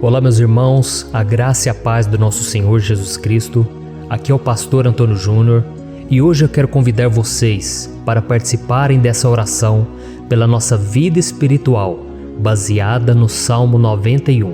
Olá, meus irmãos, a graça e a paz do nosso Senhor Jesus Cristo. Aqui é o pastor Antônio Júnior e hoje eu quero convidar vocês para participarem dessa oração pela nossa vida espiritual, baseada no Salmo 91.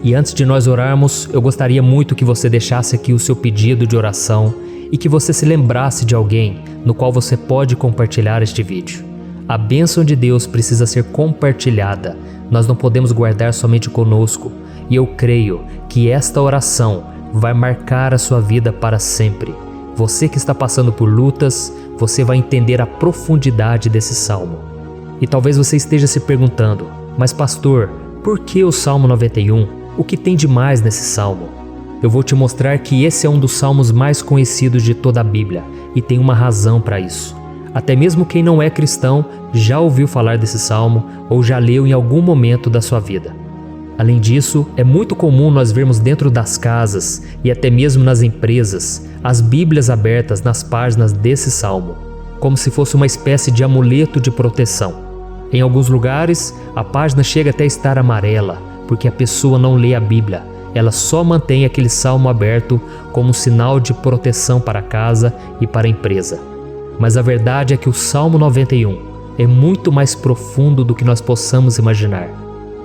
E antes de nós orarmos, eu gostaria muito que você deixasse aqui o seu pedido de oração e que você se lembrasse de alguém no qual você pode compartilhar este vídeo. A bênção de Deus precisa ser compartilhada, nós não podemos guardar somente conosco. E eu creio que esta oração vai marcar a sua vida para sempre. Você que está passando por lutas, você vai entender a profundidade desse salmo. E talvez você esteja se perguntando, mas pastor, por que o Salmo 91? O que tem de mais nesse salmo? Eu vou te mostrar que esse é um dos salmos mais conhecidos de toda a Bíblia e tem uma razão para isso. Até mesmo quem não é cristão já ouviu falar desse salmo ou já leu em algum momento da sua vida. Além disso, é muito comum nós vermos dentro das casas e até mesmo nas empresas as Bíblias abertas nas páginas desse salmo, como se fosse uma espécie de amuleto de proteção. Em alguns lugares, a página chega até a estar amarela, porque a pessoa não lê a Bíblia, ela só mantém aquele salmo aberto como sinal de proteção para a casa e para a empresa. Mas a verdade é que o Salmo 91 é muito mais profundo do que nós possamos imaginar.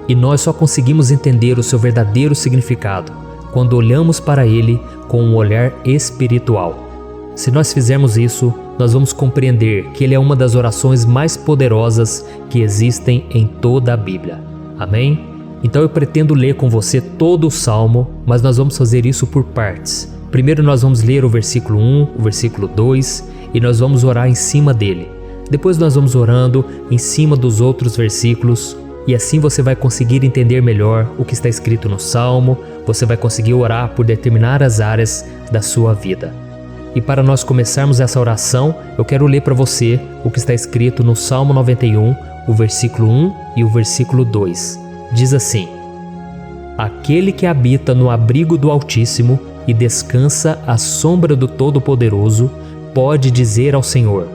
E nós só conseguimos entender o seu verdadeiro significado quando olhamos para ele com um olhar espiritual. Se nós fizermos isso, nós vamos compreender que ele é uma das orações mais poderosas que existem em toda a Bíblia. Amém? Então eu pretendo ler com você todo o Salmo, mas nós vamos fazer isso por partes. Primeiro nós vamos ler o versículo 1, o versículo 2 e nós vamos orar em cima dele. Depois nós vamos orando em cima dos outros versículos. E assim você vai conseguir entender melhor o que está escrito no Salmo, você vai conseguir orar por determinadas áreas da sua vida. E para nós começarmos essa oração, eu quero ler para você o que está escrito no Salmo 91, o versículo 1 e o versículo 2. Diz assim: Aquele que habita no abrigo do Altíssimo e descansa à sombra do Todo-Poderoso, pode dizer ao Senhor: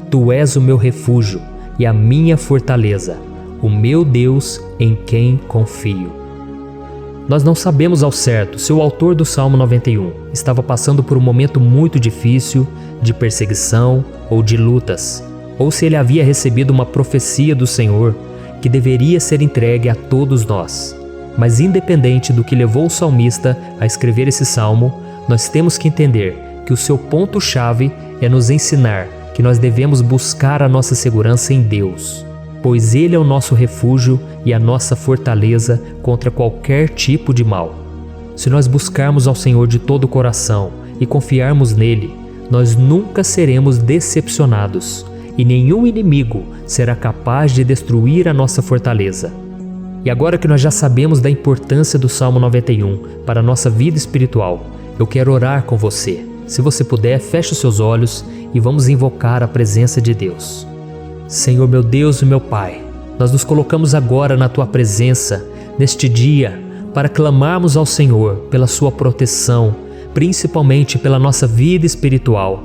Tu és o meu refúgio e a minha fortaleza, o meu Deus em quem confio. Nós não sabemos ao certo se o autor do Salmo 91 estava passando por um momento muito difícil, de perseguição ou de lutas, ou se ele havia recebido uma profecia do Senhor que deveria ser entregue a todos nós. Mas independente do que levou o salmista a escrever esse salmo, nós temos que entender que o seu ponto-chave é nos ensinar que nós devemos buscar a nossa segurança em Deus, pois Ele é o nosso refúgio e a nossa fortaleza contra qualquer tipo de mal. Se nós buscarmos ao Senhor de todo o coração e confiarmos nele, nós nunca seremos decepcionados e nenhum inimigo será capaz de destruir a nossa fortaleza. E agora que nós já sabemos da importância do Salmo 91 para a nossa vida espiritual, eu quero orar com você. Se você puder, feche os seus olhos e vamos invocar a presença de Deus. Senhor meu Deus e meu Pai, nós nos colocamos agora na Tua presença, neste dia, para clamarmos ao Senhor pela Sua proteção, principalmente pela nossa vida espiritual.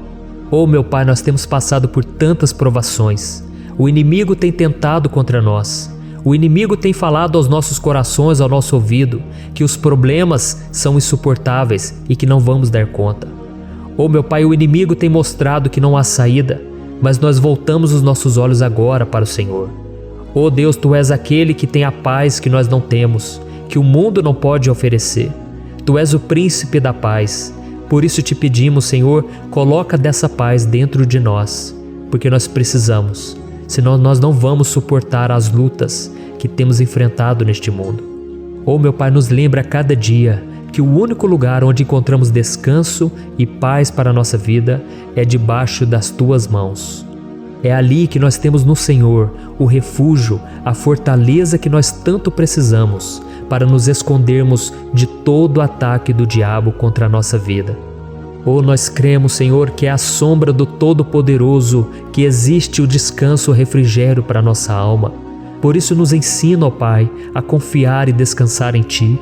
Oh meu Pai, nós temos passado por tantas provações, o inimigo tem tentado contra nós, o inimigo tem falado aos nossos corações, ao nosso ouvido, que os problemas são insuportáveis e que não vamos dar conta. Oh meu Pai, o inimigo tem mostrado que não há saída, mas nós voltamos os nossos olhos agora para o Senhor. Oh Deus, Tu és aquele que tem a paz que nós não temos, que o mundo não pode oferecer. Tu és o príncipe da paz. Por isso te pedimos, Senhor, coloca dessa paz dentro de nós, porque nós precisamos, senão nós não vamos suportar as lutas que temos enfrentado neste mundo. Oh meu Pai, nos lembra a cada dia que o único lugar onde encontramos descanso e paz para a nossa vida é debaixo das Tuas mãos. É ali que nós temos no Senhor o refúgio, a fortaleza que nós tanto precisamos para nos escondermos de todo o ataque do diabo contra a nossa vida. Oh, nós cremos, Senhor, que é à sombra do Todo-Poderoso que existe o descanso, o refrigério para a nossa alma. Por isso nos ensina, ó Pai, a confiar e descansar em Ti.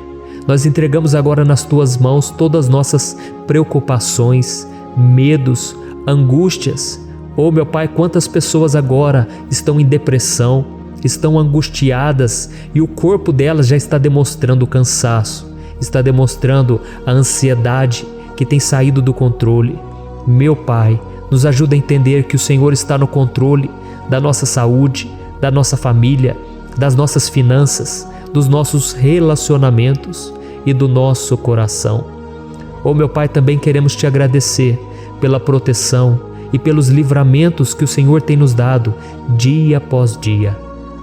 Nós entregamos agora nas Tuas mãos todas as nossas preocupações, medos, angústias. Oh meu Pai, quantas pessoas agora estão em depressão, estão angustiadas e o corpo delas já está demonstrando cansaço, está demonstrando a ansiedade que tem saído do controle. Meu Pai, nos ajuda a entender que o Senhor está no controle da nossa saúde, da nossa família, das nossas finanças, dos nossos relacionamentos e do nosso coração. Oh, meu Pai, também queremos te agradecer pela proteção e pelos livramentos que o Senhor tem nos dado dia após dia.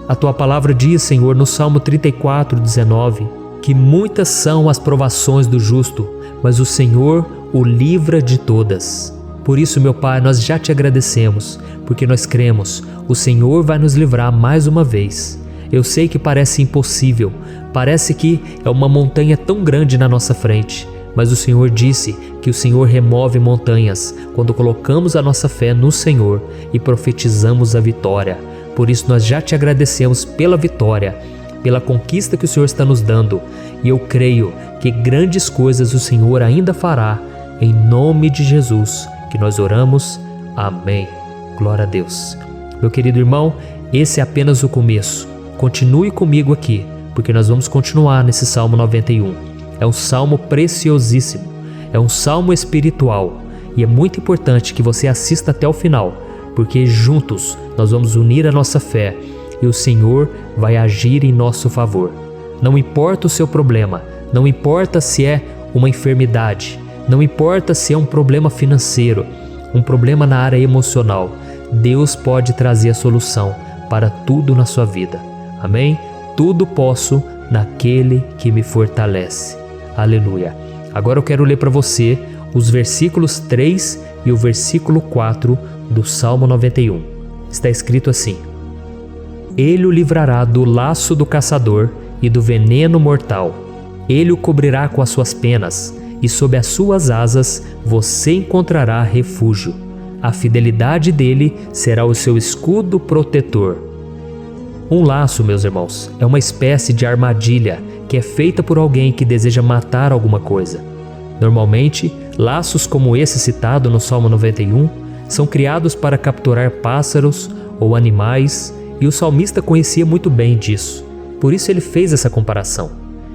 A tua palavra diz, Senhor, no Salmo 34:19, que muitas são as provações do justo, mas o Senhor o livra de todas. Por isso, meu Pai, nós já te agradecemos, porque nós cremos, o Senhor vai nos livrar mais uma vez. Eu sei que parece impossível, parece que é uma montanha tão grande na nossa frente, mas o Senhor disse que o Senhor remove montanhas quando colocamos a nossa fé no Senhor e profetizamos a vitória. Por isso nós já te agradecemos pela vitória, pela conquista que o Senhor está nos dando, e eu creio que grandes coisas o Senhor ainda fará, em nome de Jesus que nós oramos. Amém. Glória a Deus. Meu querido irmão, esse é apenas o começo. Continue comigo aqui, porque nós vamos continuar nesse Salmo 91. É um salmo preciosíssimo, é um salmo espiritual, e é muito importante que você assista até o final, porque juntos nós vamos unir a nossa fé e o Senhor vai agir em nosso favor. Não importa o seu problema, não importa se é uma enfermidade, não importa se é um problema financeiro, um problema na área emocional, Deus pode trazer a solução para tudo na sua vida. Amém? Tudo posso naquele que me fortalece. Aleluia. Agora eu quero ler para você os versículos 3 e o versículo 4 do Salmo 91. Está escrito assim: Ele o livrará do laço do caçador e do veneno mortal. Ele o cobrirá com as suas penas, e sob as suas asas você encontrará refúgio. A fidelidade dele será o seu escudo protetor. Um laço, meus irmãos, é uma espécie de armadilha que é feita por alguém que deseja matar alguma coisa. Normalmente, laços como esse citado no Salmo 91 são criados para capturar pássaros ou animais, e o salmista conhecia muito bem disso. Por isso ele fez essa comparação.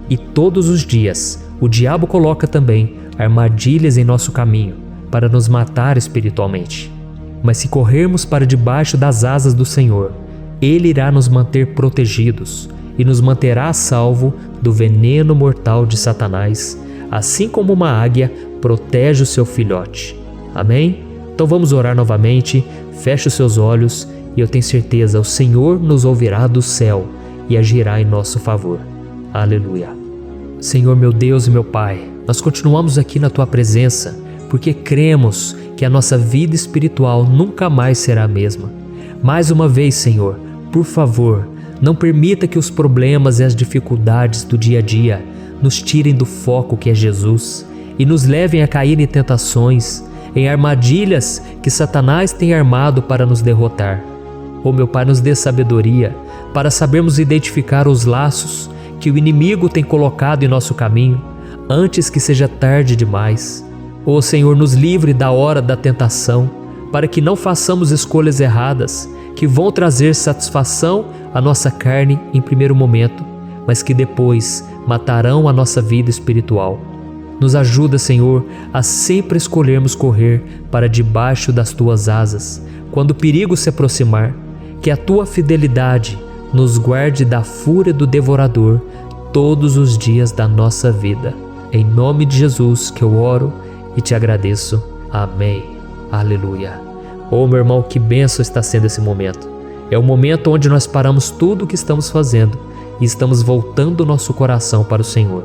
E todos os dias, o diabo coloca também armadilhas em nosso caminho para nos matar espiritualmente. Mas se corrermos para debaixo das asas do Senhor, Ele irá nos manter protegidos e nos manterá a salvo do veneno mortal de Satanás, assim como uma águia protege o seu filhote. Amém? Então vamos orar novamente, feche os seus olhos e eu tenho certeza, o Senhor nos ouvirá do céu e agirá em nosso favor. Aleluia. Senhor, meu Deus e meu Pai, nós continuamos aqui na Tua presença porque cremos que a nossa vida espiritual nunca mais será a mesma. Mais uma vez, Senhor, por favor, não permita que os problemas e as dificuldades do dia a dia nos tirem do foco que é Jesus e nos levem a cair em tentações, em armadilhas que Satanás tem armado para nos derrotar. Oh, meu Pai, nos dê sabedoria para sabermos identificar os laços que o inimigo tem colocado em nosso caminho antes que seja tarde demais. Oh, Senhor, nos livre da hora da tentação, para que não façamos escolhas erradas que vão trazer satisfação à nossa carne em primeiro momento, mas que depois matarão a nossa vida espiritual. Nos ajuda, Senhor, a sempre escolhermos correr para debaixo das Tuas asas, quando o perigo se aproximar, que a Tua fidelidade nos guarde da fúria do devorador todos os dias da nossa vida. Em nome de Jesus que eu oro e te agradeço. Amém. Aleluia. Oh, meu irmão, que bênção está sendo esse momento. É o momento onde nós paramos tudo o que estamos fazendo e estamos voltando o nosso coração para o Senhor.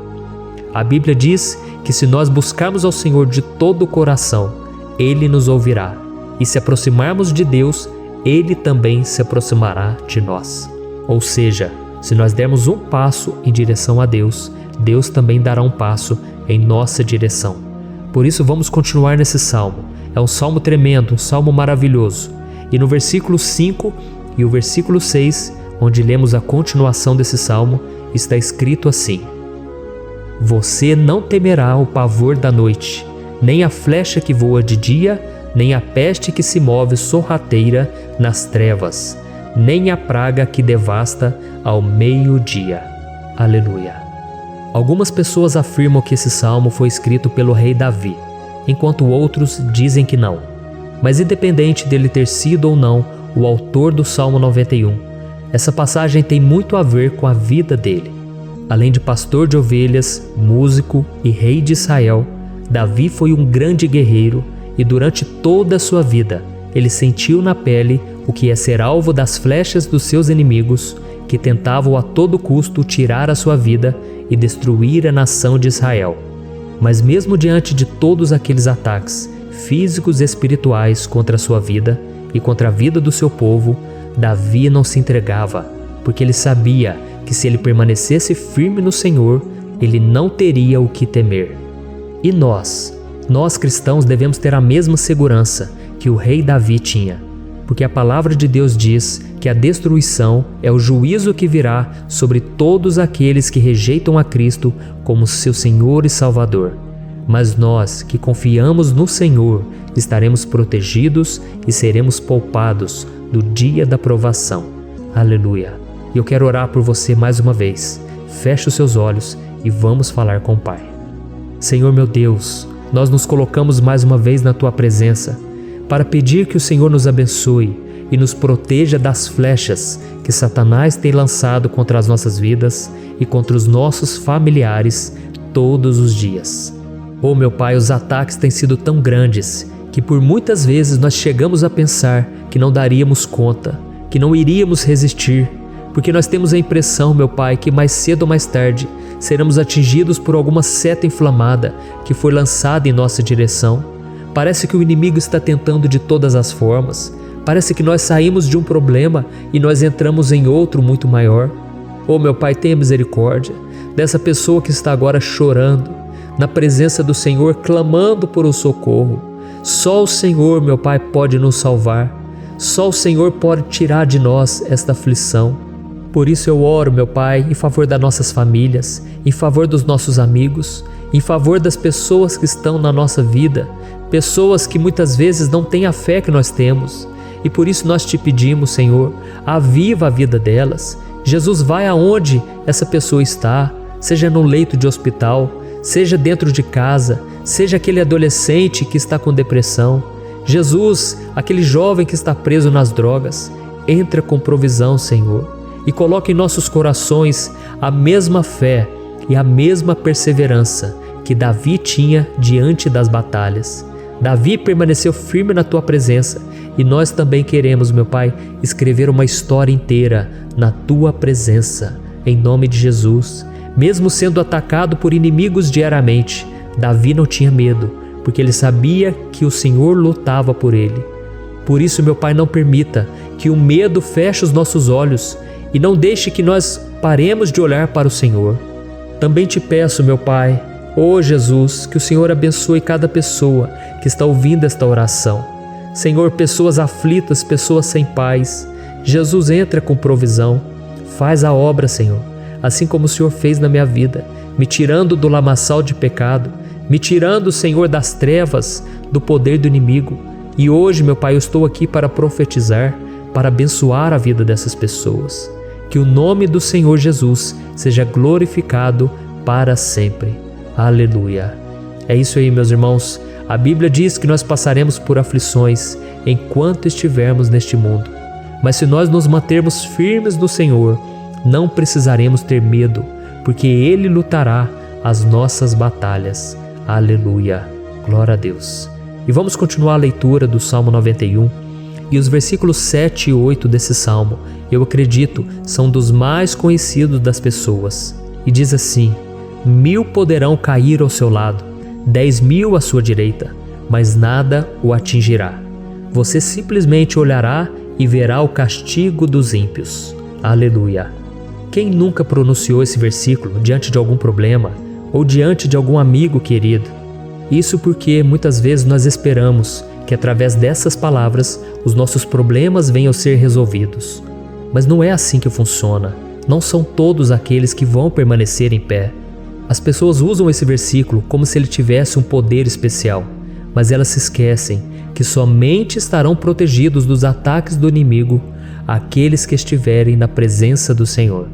A Bíblia diz que se nós buscarmos ao Senhor de todo o coração, Ele nos ouvirá. E se aproximarmos de Deus, Ele também se aproximará de nós. Ou seja, se nós dermos um passo em direção a Deus, Deus também dará um passo em nossa direção. Por isso vamos continuar nesse salmo. É um salmo tremendo, um salmo maravilhoso. E no versículo 5 e o versículo 6, onde lemos a continuação desse salmo, está escrito assim: Você não temerá o pavor da noite, nem a flecha que voa de dia, nem a peste que se move sorrateira nas trevas, nem a praga que devasta ao meio-dia. Aleluia. Algumas pessoas afirmam que esse salmo foi escrito pelo rei Davi, enquanto outros dizem que não. Mas independente dele ter sido ou não o autor do Salmo 91, essa passagem tem muito a ver com a vida dele. Além de pastor de ovelhas, músico e rei de Israel, Davi foi um grande guerreiro e durante toda a sua vida ele sentiu na pele o que é ser alvo das flechas dos seus inimigos que tentavam a todo custo tirar a sua vida e destruir a nação de Israel. Mas mesmo diante de todos aqueles ataques físicos e espirituais contra a sua vida e contra a vida do seu povo, Davi não se entregava, porque ele sabia que se ele permanecesse firme no Senhor, ele não teria o que temer. E nós cristãos devemos ter a mesma segurança que o rei Davi tinha, porque a palavra de Deus diz que a destruição é o juízo que virá sobre todos aqueles que rejeitam a Cristo como seu Senhor e Salvador. Mas nós que confiamos no Senhor estaremos protegidos e seremos poupados do dia da provação. Aleluia. E eu quero orar por você mais uma vez. Feche os seus olhos e vamos falar com o Pai. Senhor meu Deus, nós nos colocamos mais uma vez na Tua presença para pedir que o Senhor nos abençoe e nos proteja das flechas que Satanás tem lançado contra as nossas vidas e contra os nossos familiares todos os dias. Oh meu Pai, os ataques têm sido tão grandes que por muitas vezes nós chegamos a pensar que não daríamos conta, que não iríamos resistir, porque nós temos a impressão, meu Pai, que mais cedo ou mais tarde seremos atingidos por alguma seta inflamada que foi lançada em nossa direção. Parece que o inimigo está tentando de todas as formas. Parece que nós saímos de um problema e nós entramos em outro muito maior. Oh meu Pai, tenha misericórdia dessa pessoa que está agora chorando, na presença do Senhor, clamando por um socorro. Só o Senhor, meu Pai, pode nos salvar. Só o Senhor pode tirar de nós esta aflição. Por isso eu oro, meu Pai, em favor das nossas famílias, em favor dos nossos amigos, em favor das pessoas que estão na nossa vida, pessoas que muitas vezes não têm a fé que nós temos. E por isso nós te pedimos, Senhor, aviva a vida delas. Jesus, vai aonde essa pessoa está, seja no leito de hospital, seja dentro de casa, seja aquele adolescente que está com depressão. Jesus, aquele jovem que está preso nas drogas, entra com provisão, Senhor, e coloca em nossos corações a mesma fé e a mesma perseverança que Davi tinha diante das batalhas. Davi permaneceu firme na Tua presença e nós também queremos, meu Pai, escrever uma história inteira na Tua presença, em nome de Jesus. Mesmo sendo atacado por inimigos diariamente, Davi não tinha medo, porque ele sabia que o Senhor lutava por ele. Por isso, meu Pai, não permita que o medo feche os nossos olhos e não deixe que nós paremos de olhar para o Senhor. Também te peço, meu Pai, ó Jesus, que o Senhor abençoe cada pessoa que está ouvindo esta oração. Senhor, pessoas aflitas, pessoas sem paz. Jesus, entra com provisão. Faz a obra, Senhor, assim como o Senhor fez na minha vida, me tirando do lamaçal de pecado, me tirando, Senhor, das trevas, do poder do inimigo. E hoje, meu Pai, eu estou aqui para profetizar, para abençoar a vida dessas pessoas. Que o nome do Senhor Jesus seja glorificado para sempre. Aleluia. É isso aí, meus irmãos. A Bíblia diz que nós passaremos por aflições enquanto estivermos neste mundo. Mas se nós nos mantermos firmes no Senhor, não precisaremos ter medo, porque Ele lutará as nossas batalhas. Aleluia. Glória a Deus. E vamos continuar a leitura do Salmo 91. E os versículos 7 e 8 desse salmo, eu acredito, são dos mais conhecidos das pessoas. E diz assim: 1000 poderão cair ao seu lado, 10.000 à sua direita, mas nada o atingirá. Você simplesmente olhará e verá o castigo dos ímpios. Aleluia. Quem nunca pronunciou esse versículo diante de algum problema ou diante de algum amigo querido? Isso porque muitas vezes nós esperamos que através dessas palavras os nossos problemas venham a ser resolvidos. Mas não é assim que funciona. Não são todos aqueles que vão permanecer em pé. As pessoas usam esse versículo como se ele tivesse um poder especial, mas elas se esquecem que somente estarão protegidos dos ataques do inimigo aqueles que estiverem na presença do Senhor.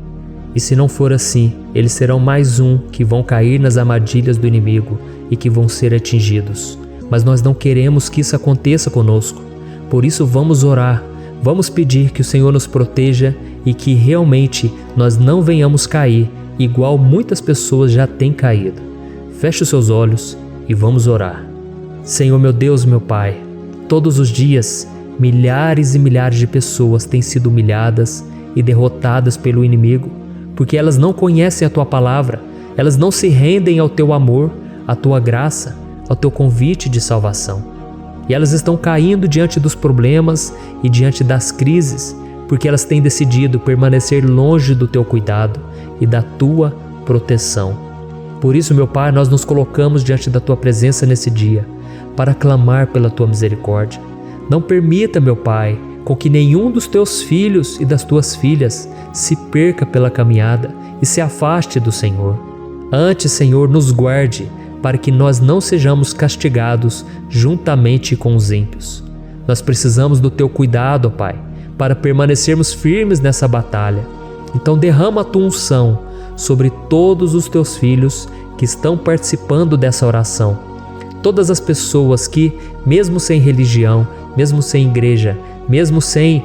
E se não for assim, eles serão mais um que vão cair nas armadilhas do inimigo e que vão ser atingidos. Mas nós não queremos que isso aconteça conosco. Por isso vamos orar, vamos pedir que o Senhor nos proteja e que realmente nós não venhamos cair igual muitas pessoas já têm caído. Feche os seus olhos e vamos orar. Senhor meu Deus, meu Pai, todos os dias milhares e milhares de pessoas têm sido humilhadas e derrotadas pelo inimigo, porque elas não conhecem a Tua palavra, elas não se rendem ao Teu amor, à Tua graça, ao Teu convite de salvação. E elas estão caindo diante dos problemas e diante das crises, porque elas têm decidido permanecer longe do Teu cuidado e da Tua proteção. Por isso, meu Pai, nós nos colocamos diante da Tua presença nesse dia, para clamar pela Tua misericórdia. Não permita, meu Pai, com que nenhum dos Teus filhos e das Tuas filhas se perca pela caminhada e se afaste do Senhor. Antes, Senhor, nos guarde, para que nós não sejamos castigados juntamente com os ímpios. Nós precisamos do Teu cuidado, ó Pai, para permanecermos firmes nessa batalha. Então derrama a Tua unção sobre todos os Teus filhos que estão participando dessa oração. Todas as pessoas que, mesmo sem religião, mesmo sem igreja, mesmo sem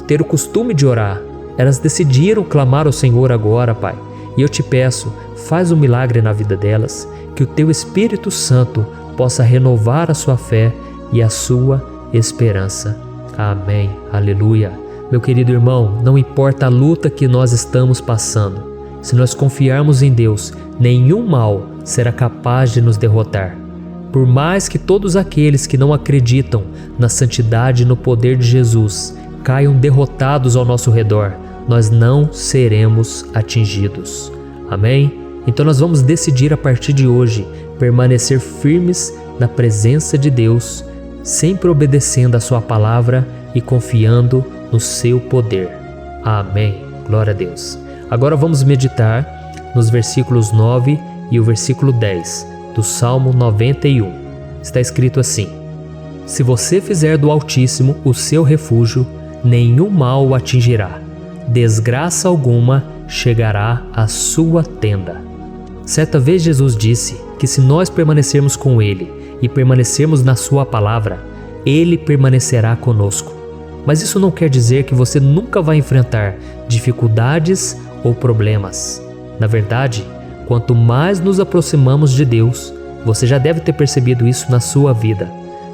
ter o costume de orar, elas decidiram clamar ao Senhor agora, Pai. E eu te peço, faz um milagre na vida delas, que o Teu Espírito Santo possa renovar a sua fé e a sua esperança. Amém. Aleluia. Meu querido irmão, não importa a luta que nós estamos passando, se nós confiarmos em Deus, nenhum mal será capaz de nos derrotar. Por mais que todos aqueles que não acreditam na santidade e no poder de Jesus caiam derrotados ao nosso redor, nós não seremos atingidos. Amém? Então nós vamos decidir a partir de hoje permanecer firmes na presença de Deus, sempre obedecendo a Sua palavra e confiando no Seu poder. Amém. Glória a Deus. Agora vamos meditar nos versículos 9 e o versículo 10 do Salmo 91. Está escrito assim: Se você fizer do Altíssimo o seu refúgio, nenhum mal o atingirá, desgraça alguma chegará à sua tenda. Certa vez Jesus disse que se nós permanecermos com Ele e permanecermos na Sua palavra, Ele permanecerá conosco. Mas isso não quer dizer que você nunca vai enfrentar dificuldades ou problemas. Na verdade, quanto mais nos aproximamos de Deus, você já deve ter percebido isso na sua vida,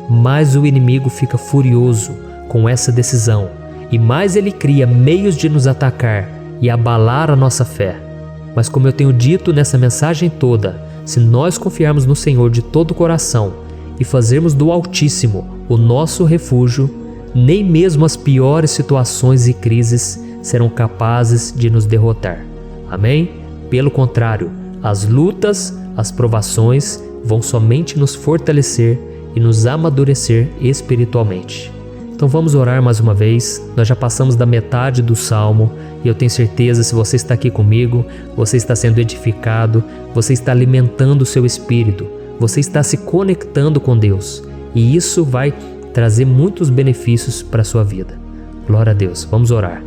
mais o inimigo fica furioso com essa decisão e mais ele cria meios de nos atacar e abalar a nossa fé. Mas como eu tenho dito nessa mensagem toda, se nós confiarmos no Senhor de todo o coração e fazermos do Altíssimo o nosso refúgio, nem mesmo as piores situações e crises serão capazes de nos derrotar. Amém? Pelo contrário, as lutas, as provações vão somente nos fortalecer e nos amadurecer espiritualmente. Então vamos orar mais uma vez. Nós já passamos da metade do Salmo e eu tenho certeza, se você está aqui comigo, você está sendo edificado, você está alimentando o seu espírito, você está se conectando com Deus e isso vai trazer muitos benefícios para a sua vida. Glória a Deus. Vamos orar.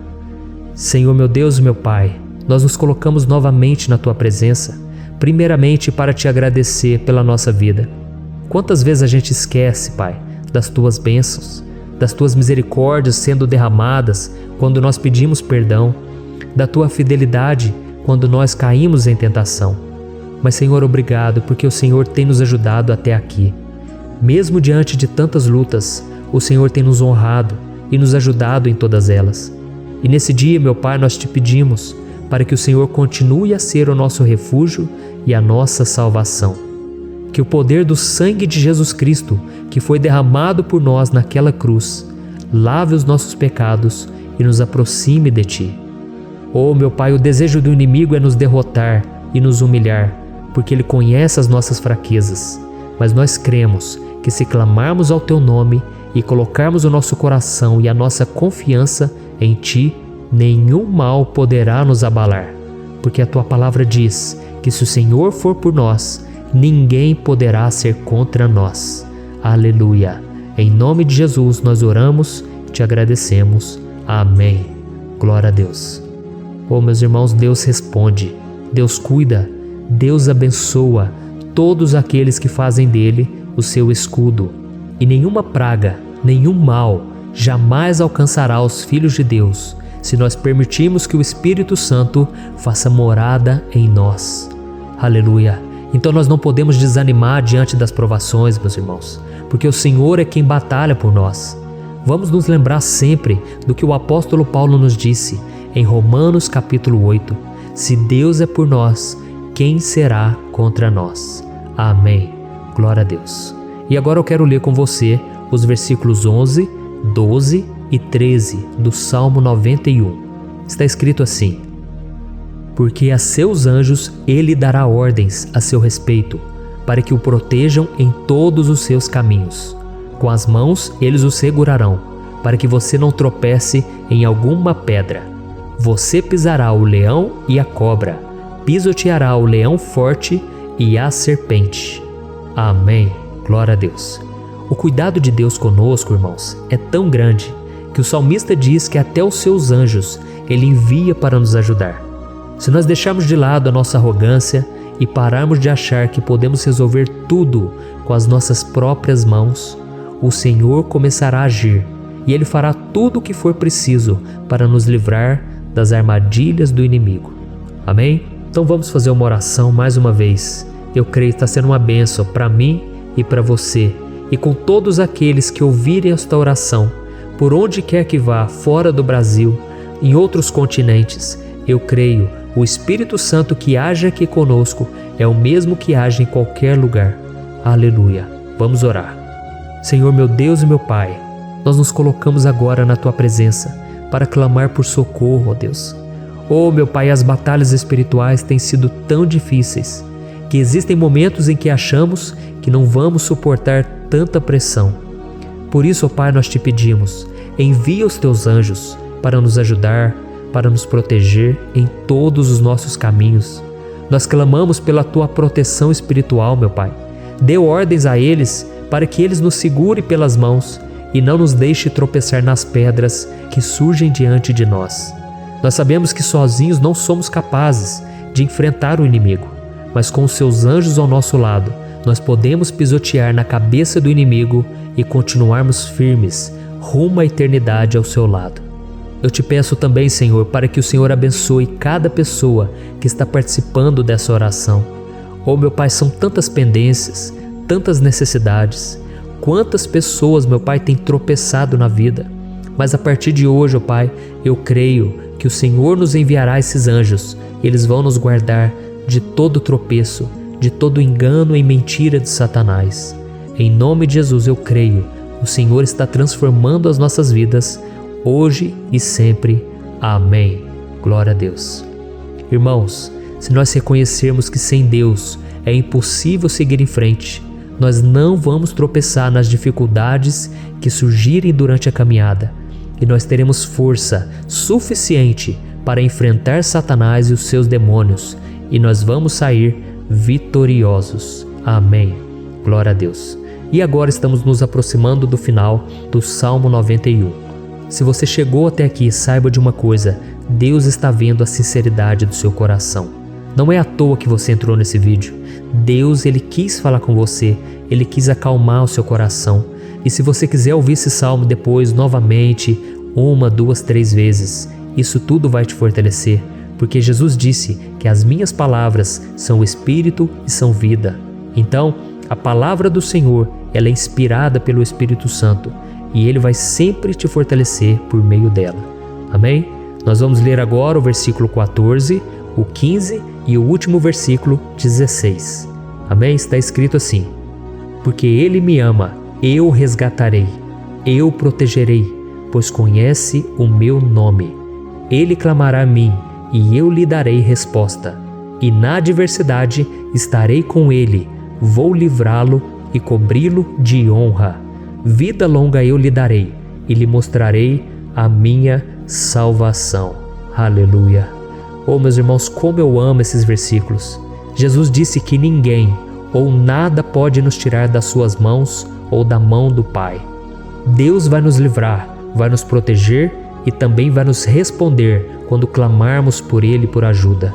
Senhor meu Deus e meu Pai, nós nos colocamos novamente na Tua presença, primeiramente para Te agradecer pela nossa vida. Quantas vezes a gente esquece, Pai, das Tuas bênçãos, das Tuas misericórdias sendo derramadas quando nós pedimos perdão, da Tua fidelidade quando nós caímos em tentação. Mas, Senhor, obrigado, porque o Senhor tem nos ajudado até aqui. Mesmo diante de tantas lutas, o Senhor tem nos honrado e nos ajudado em todas elas. E nesse dia, meu Pai, nós Te pedimos para que o Senhor continue a ser o nosso refúgio e a nossa salvação. Que o poder do sangue de Jesus Cristo, que foi derramado por nós naquela cruz, lave os nossos pecados e nos aproxime de Ti. Oh, meu Pai, o desejo do inimigo é nos derrotar e nos humilhar, porque ele conhece as nossas fraquezas. Mas nós cremos que se clamarmos ao Teu nome e colocarmos o nosso coração e a nossa confiança em Ti, nenhum mal poderá nos abalar, porque a Tua palavra diz que se o Senhor for por nós, ninguém poderá ser contra nós. Aleluia! Em nome de Jesus nós oramos e Te agradecemos. Amém. Glória a Deus. Oh, meus irmãos, Deus responde, Deus cuida, Deus abençoa todos aqueles que fazem dele o seu escudo. E nenhuma praga, nenhum mal jamais alcançará os filhos de Deus, se nós permitirmos que o Espírito Santo faça morada em nós. Aleluia! Então nós não podemos desanimar diante das provações, meus irmãos, porque o Senhor é quem batalha por nós. Vamos nos lembrar sempre do que o apóstolo Paulo nos disse em Romanos capítulo 8. Se Deus é por nós, quem será contra nós? Amém. Glória a Deus. E agora eu quero ler com você os versículos 11, 12 e 13 do Salmo 91. Está escrito assim: porque a seus anjos ele dará ordens a seu respeito, para que o protejam em todos os seus caminhos. Com as mãos eles o segurarão, para que você não tropece em alguma pedra. Você pisará o leão e a cobra, pisoteará o leão forte e a serpente. Amém. Glória a Deus. O cuidado de Deus conosco, irmãos, é tão grande que o salmista diz que até os seus anjos ele envia para nos ajudar. Se nós deixarmos de lado a nossa arrogância e pararmos de achar que podemos resolver tudo com as nossas próprias mãos, o Senhor começará a agir e Ele fará tudo o que for preciso para nos livrar das armadilhas do inimigo. Amém? Então vamos fazer uma oração mais uma vez. Eu creio que está sendo uma bênção para mim e para você, e com todos aqueles que ouvirem esta oração, por onde quer que vá, fora do Brasil, em outros continentes. Eu creio, o Espírito Santo que age aqui conosco é o mesmo que age em qualquer lugar. Aleluia. Vamos orar. Senhor, meu Deus e meu Pai, nós nos colocamos agora na Tua presença para clamar por socorro, ó Deus. Oh, meu Pai, as batalhas espirituais têm sido tão difíceis que existem momentos em que achamos que não vamos suportar tanta pressão. Por isso, ó Pai, nós te pedimos, envia os Teus anjos para nos ajudar, para nos proteger em todos os nossos caminhos. Nós clamamos pela Tua proteção espiritual, meu Pai. Dê ordens a eles para que eles nos segurem pelas mãos e não nos deixe tropeçar nas pedras que surgem diante de nós. Nós sabemos que sozinhos não somos capazes de enfrentar o inimigo, mas com os Seus anjos ao nosso lado, nós podemos pisotear na cabeça do inimigo e continuarmos firmes rumo à eternidade ao Seu lado. Eu te peço também, Senhor, para que o Senhor abençoe cada pessoa que está participando dessa oração. Oh, meu Pai, são tantas pendências, tantas necessidades. Quantas pessoas, meu Pai, têm tropeçado na vida. Mas a partir de hoje, ó Pai, eu creio que o Senhor nos enviará esses anjos. Eles vão nos guardar de todo tropeço, de todo engano e mentira de Satanás. Em nome de Jesus eu creio, o Senhor está transformando as nossas vidas, hoje e sempre. Amém. Glória a Deus. Irmãos, se nós reconhecermos que sem Deus é impossível seguir em frente, nós não vamos tropeçar nas dificuldades que surgirem durante a caminhada, e nós teremos força suficiente para enfrentar Satanás e os seus demônios, e nós vamos sair vitoriosos. Amém. Glória a Deus. E agora estamos nos aproximando do final do Salmo 91. Se você chegou até aqui, saiba de uma coisa: Deus está vendo a sinceridade do seu coração. Não é à toa que você entrou nesse vídeo. Deus, Ele quis falar com você, Ele quis acalmar o seu coração. E se você quiser ouvir esse salmo depois, novamente, 1, 2, 3 vezes, isso tudo vai te fortalecer, porque Jesus disse que as minhas palavras são espírito e são vida. Então, a palavra do Senhor, ela é inspirada pelo Espírito Santo, e Ele vai sempre te fortalecer por meio dela. Amém? Nós vamos ler agora o versículo 14, o 15 e o último versículo 16. Amém? Está escrito assim: porque Ele me ama, eu o resgatarei, eu o protegerei, pois conhece o meu nome. Ele clamará a mim, e eu lhe darei resposta. E na adversidade estarei com ele, vou livrá-lo e cobri-lo de honra. Vida longa eu lhe darei, e lhe mostrarei a minha salvação. Aleluia. Oh, meus irmãos, como eu amo esses versículos. Jesus disse que ninguém ou nada pode nos tirar das suas mãos ou da mão do Pai. Deus vai nos livrar, vai nos proteger e também vai nos responder quando clamarmos por Ele por ajuda.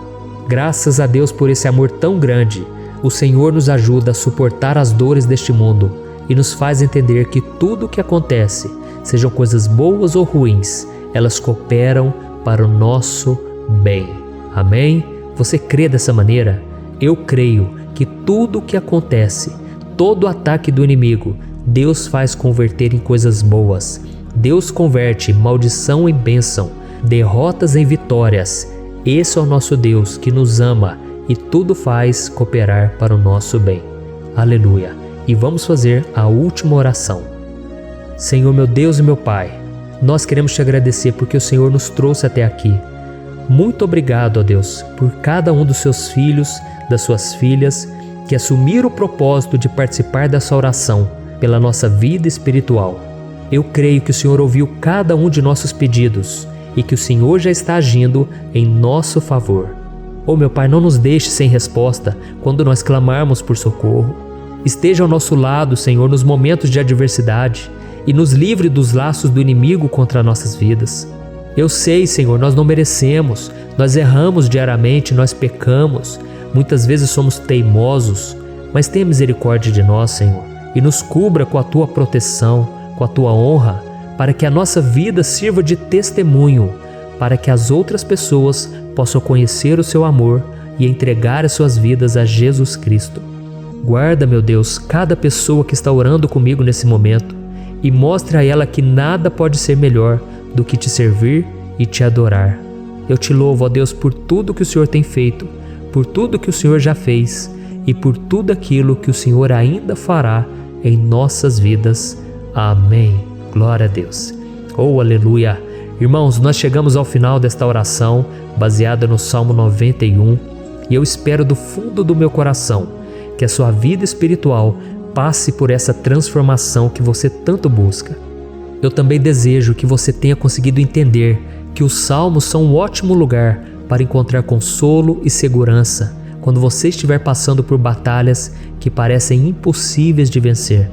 Graças a Deus por esse amor tão grande, o Senhor nos ajuda a suportar as dores deste mundo e nos faz entender que tudo o que acontece, sejam coisas boas ou ruins, elas cooperam para o nosso bem. Amém? Você crê dessa maneira? Eu creio que tudo o que acontece, todo ataque do inimigo, Deus faz converter em coisas boas. Deus converte maldição em bênção, derrotas em vitórias. Esse é o nosso Deus que nos ama e tudo faz cooperar para o nosso bem. Aleluia! E vamos fazer a última oração. Senhor meu Deus e meu Pai, nós queremos te agradecer porque o Senhor nos trouxe até aqui. Muito obrigado, ó Deus, por cada um dos seus filhos, das suas filhas, que assumiram o propósito de participar dessa oração pela nossa vida espiritual. Eu creio que o Senhor ouviu cada um de nossos pedidos e que o Senhor já está agindo em nosso favor. Oh meu Pai, não nos deixe sem resposta quando nós clamarmos por socorro. Esteja ao nosso lado, Senhor, nos momentos de adversidade e nos livre dos laços do inimigo contra nossas vidas. Eu sei, Senhor, nós não merecemos, nós erramos diariamente, nós pecamos, muitas vezes somos teimosos, mas tenha misericórdia de nós, Senhor, e nos cubra com a Tua proteção, com a Tua honra, para que a nossa vida sirva de testemunho, para que as outras pessoas possam conhecer o Seu amor e entregar as suas vidas a Jesus Cristo. Guarda, meu Deus, cada pessoa que está orando comigo nesse momento e mostre a ela que nada pode ser melhor do que te servir e te adorar. Eu te louvo, ó Deus, por tudo que o Senhor tem feito, por tudo que o Senhor já fez e por tudo aquilo que o Senhor ainda fará em nossas vidas. Amém. Glória a Deus. Oh, aleluia. Irmãos, nós chegamos ao final desta oração baseada no Salmo 91 e eu espero do fundo do meu coração que a sua vida espiritual passe por essa transformação que você tanto busca. Eu também desejo que você tenha conseguido entender que os salmos são um ótimo lugar para encontrar consolo e segurança quando você estiver passando por batalhas que parecem impossíveis de vencer.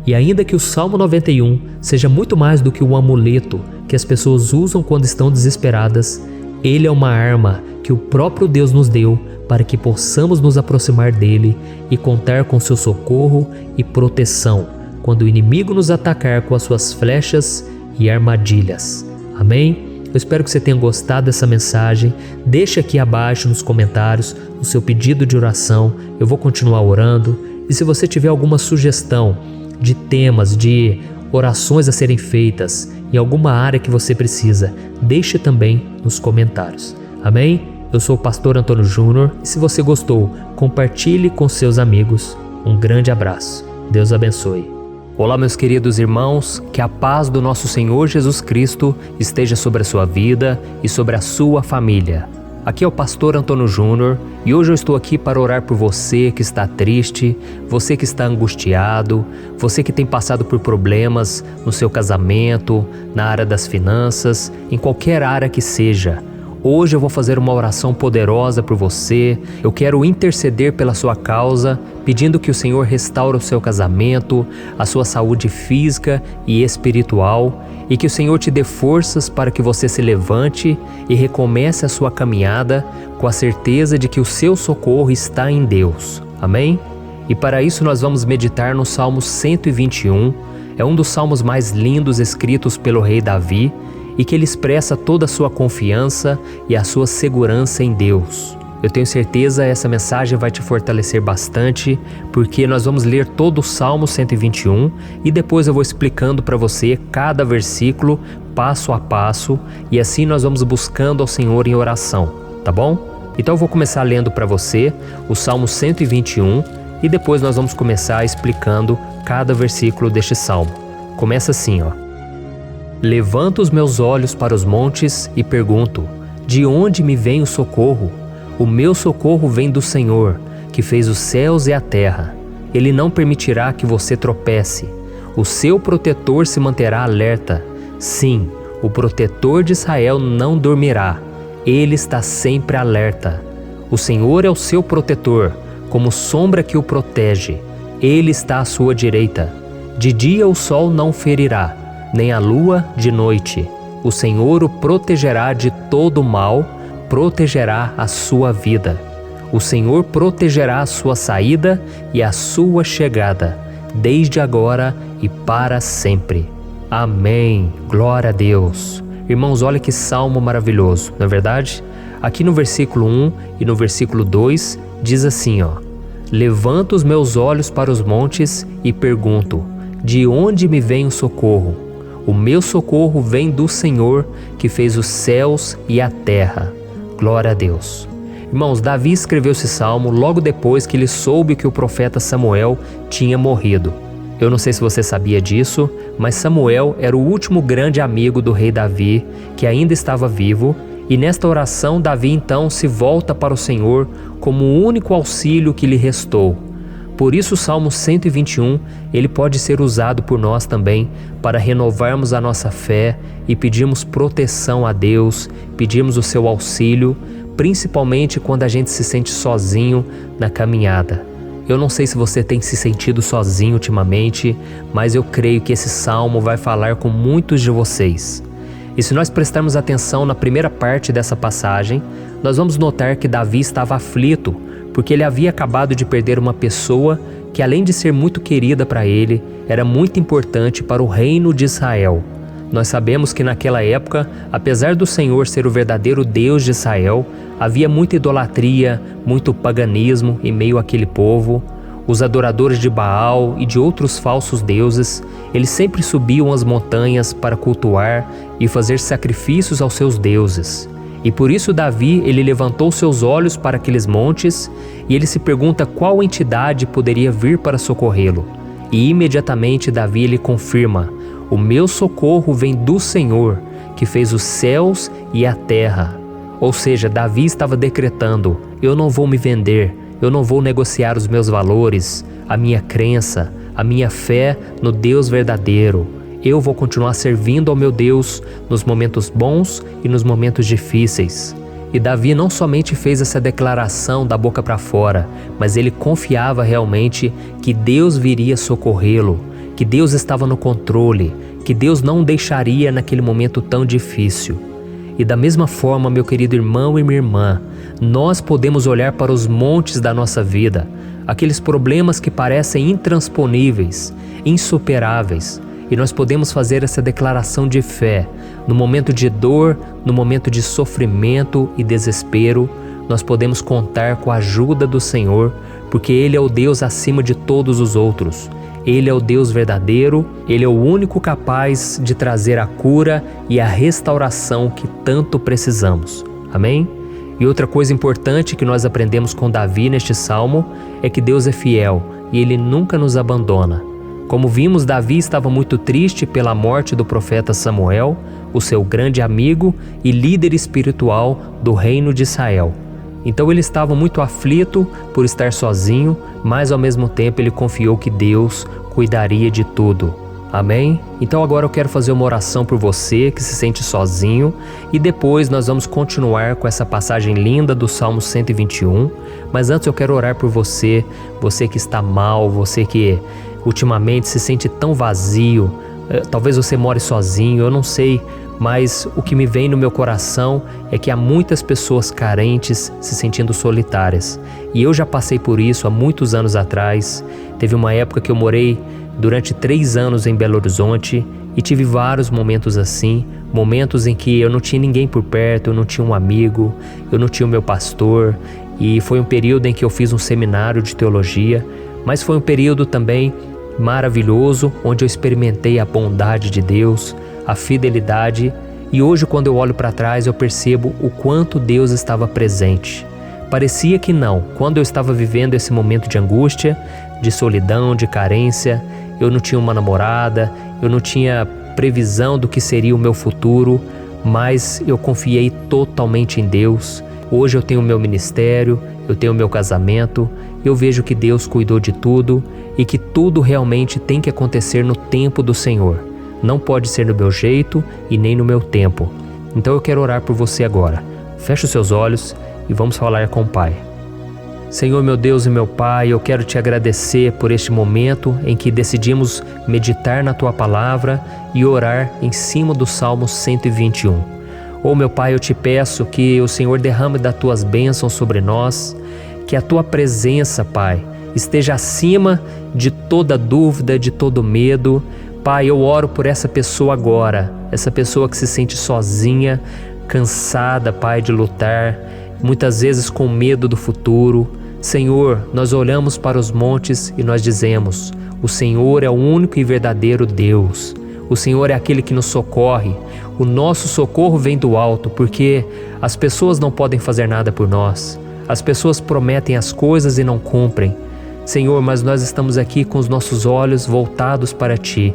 E ainda que o Salmo 91 seja muito mais do que um amuleto que as pessoas usam quando estão desesperadas, ele é uma arma que o próprio Deus nos deu para que possamos nos aproximar dele e contar com seu socorro e proteção quando o inimigo nos atacar com as suas flechas e armadilhas. Amém? Eu espero que você tenha gostado dessa mensagem. Deixe aqui abaixo nos comentários o seu pedido de oração. Eu vou continuar orando. E se você tiver alguma sugestão de temas, de orações a serem feitas em alguma área que você precisa, deixe também nos comentários. Amém? Eu sou o pastor Antônio Júnior e se você gostou, compartilhe com seus amigos. Um grande abraço. Deus abençoe. Olá, meus queridos irmãos, que a paz do nosso Senhor Jesus Cristo esteja sobre a sua vida e sobre a sua família. Aqui é o pastor Antônio Júnior e hoje eu estou aqui para orar por você que está triste, você que está angustiado, você que tem passado por problemas no seu casamento, na área das finanças, em qualquer área que seja. Hoje eu vou fazer uma oração poderosa por você. Eu quero interceder pela sua causa, pedindo que o Senhor restaure o seu casamento, a sua saúde física e espiritual, e que o Senhor te dê forças para que você se levante e recomece a sua caminhada com a certeza de que o seu socorro está em Deus. Amém? E para isso nós vamos meditar no Salmo 121. É um dos salmos mais lindos escritos pelo rei Davi, e que ele expressa toda a sua confiança e a sua segurança em Deus. Eu tenho certeza essa mensagem vai te fortalecer bastante, porque nós vamos ler todo o Salmo 121 e depois eu vou explicando para você cada versículo, passo a passo, e assim nós vamos buscando ao Senhor em oração, tá bom? Então eu vou começar lendo para você o Salmo 121 e depois nós vamos começar explicando cada versículo deste salmo. Começa assim, ó. Levanto os meus olhos para os montes e pergunto: de onde me vem o socorro? O meu socorro vem do Senhor, que fez os céus e a terra. Ele não permitirá que você tropece. O seu protetor se manterá alerta. Sim, o protetor de Israel não dormirá. Ele está sempre alerta. O Senhor é o seu protetor, como sombra que o protege. Ele está à sua direita. De dia o sol não ferirá, nem a lua de noite. O Senhor o protegerá de todo mal, protegerá a sua vida. O Senhor protegerá a sua saída e a sua chegada, desde agora e para sempre. Amém. Glória a Deus. Irmãos, olha que salmo maravilhoso, não é verdade? Aqui no versículo 1 e no versículo 2 diz assim, Levanto os meus olhos para os montes e pergunto, de onde me vem o socorro? O meu socorro vem do Senhor, que fez os céus e a terra. Glória a Deus. Irmãos, Davi escreveu esse salmo logo depois que ele soube que o profeta Samuel tinha morrido. Eu não sei se você sabia disso, mas Samuel era o último grande amigo do rei Davi, que ainda estava vivo, e nesta oração Davi então se volta para o Senhor como o único auxílio que lhe restou. Por isso o Salmo 121, ele pode ser usado por nós também para renovarmos a nossa fé e pedirmos proteção a Deus, pedirmos o seu auxílio, principalmente quando a gente se sente sozinho na caminhada. Eu não sei se você tem se sentido sozinho ultimamente, mas eu creio que esse salmo vai falar com muitos de vocês. E se nós prestarmos atenção na primeira parte dessa passagem, nós vamos notar que Davi estava aflito, porque ele havia acabado de perder uma pessoa que, além de ser muito querida para ele, era muito importante para o reino de Israel. Nós sabemos que naquela época, apesar do Senhor ser o verdadeiro Deus de Israel, havia muita idolatria, muito paganismo em meio àquele povo. Os adoradores de Baal e de outros falsos deuses, eles sempre subiam as montanhas para cultuar e fazer sacrifícios aos seus deuses. E por isso Davi, ele levantou seus olhos para aqueles montes e ele se pergunta qual entidade poderia vir para socorrê-lo. E imediatamente Davi ele confirma: o meu socorro vem do Senhor, que fez os céus e a terra. Ou seja, Davi estava decretando: eu não vou me vender, eu não vou negociar os meus valores, a minha crença, a minha fé no Deus verdadeiro. Eu vou continuar servindo ao meu Deus nos momentos bons e nos momentos difíceis. E Davi não somente fez essa declaração da boca para fora, mas ele confiava realmente que Deus viria socorrê-lo, que Deus estava no controle, que Deus não o deixaria naquele momento tão difícil. E da mesma forma, meu querido irmão e minha irmã, nós podemos olhar para os montes da nossa vida, aqueles problemas que parecem intransponíveis, insuperáveis, e nós podemos fazer essa declaração de fé. No momento de dor, no momento de sofrimento e desespero, nós podemos contar com a ajuda do Senhor, porque Ele é o Deus acima de todos os outros. Ele é o Deus verdadeiro, Ele é o único capaz de trazer a cura e a restauração que tanto precisamos. Amém? E outra coisa importante que nós aprendemos com Davi neste salmo é que Deus é fiel e Ele nunca nos abandona. Como vimos, Davi estava muito triste pela morte do profeta Samuel, o seu grande amigo e líder espiritual do reino de Israel. Então ele estava muito aflito por estar sozinho, mas ao mesmo tempo ele confiou que Deus cuidaria de tudo. Amém? Então agora eu quero fazer uma oração por você que se sente sozinho e depois nós vamos continuar com essa passagem linda do Salmo 121. Mas antes eu quero orar por você, você que está mal, você que ultimamente se sente tão vazio, talvez você more sozinho, eu não sei, mas o que me vem no meu coração é que há muitas pessoas carentes se sentindo solitárias. E eu já passei por isso há muitos anos atrás. Teve uma época que eu morei durante 3 anos em Belo Horizonte e tive vários momentos assim, momentos em que eu não tinha ninguém por perto, eu não tinha um amigo, eu não tinha o meu pastor, e foi um período em que eu fiz um seminário de teologia, mas foi um período também maravilhoso, onde eu experimentei a bondade de Deus, a fidelidade, e hoje quando eu olho para trás eu percebo o quanto Deus estava presente. Parecia que não, quando eu estava vivendo esse momento de angústia, de solidão, de carência, eu não tinha uma namorada, eu não tinha previsão do que seria o meu futuro, mas eu confiei totalmente em Deus. Hoje eu tenho o meu ministério, eu tenho o meu casamento, eu vejo que Deus cuidou de tudo e que tudo realmente tem que acontecer no tempo do Senhor. Não pode ser no meu jeito e nem no meu tempo. Então eu quero orar por você agora. Feche os seus olhos e vamos falar com o Pai. Senhor, meu Deus e meu Pai, eu quero te agradecer por este momento em que decidimos meditar na Tua Palavra e orar em cima do Salmo 121. Oh, meu Pai, eu te peço que o Senhor derrame das Tuas bênçãos sobre nós, que a Tua presença, Pai, esteja acima de toda dúvida, de todo medo. Pai, eu oro por essa pessoa agora, essa pessoa que se sente sozinha, cansada, Pai, de lutar, muitas vezes com medo do futuro. Senhor, nós olhamos para os montes e nós dizemos: o Senhor é o único e verdadeiro Deus. O Senhor é aquele que nos socorre. O nosso socorro vem do alto, porque as pessoas não podem fazer nada por nós. As pessoas prometem as coisas e não cumprem. Senhor, mas nós estamos aqui com os nossos olhos voltados para Ti.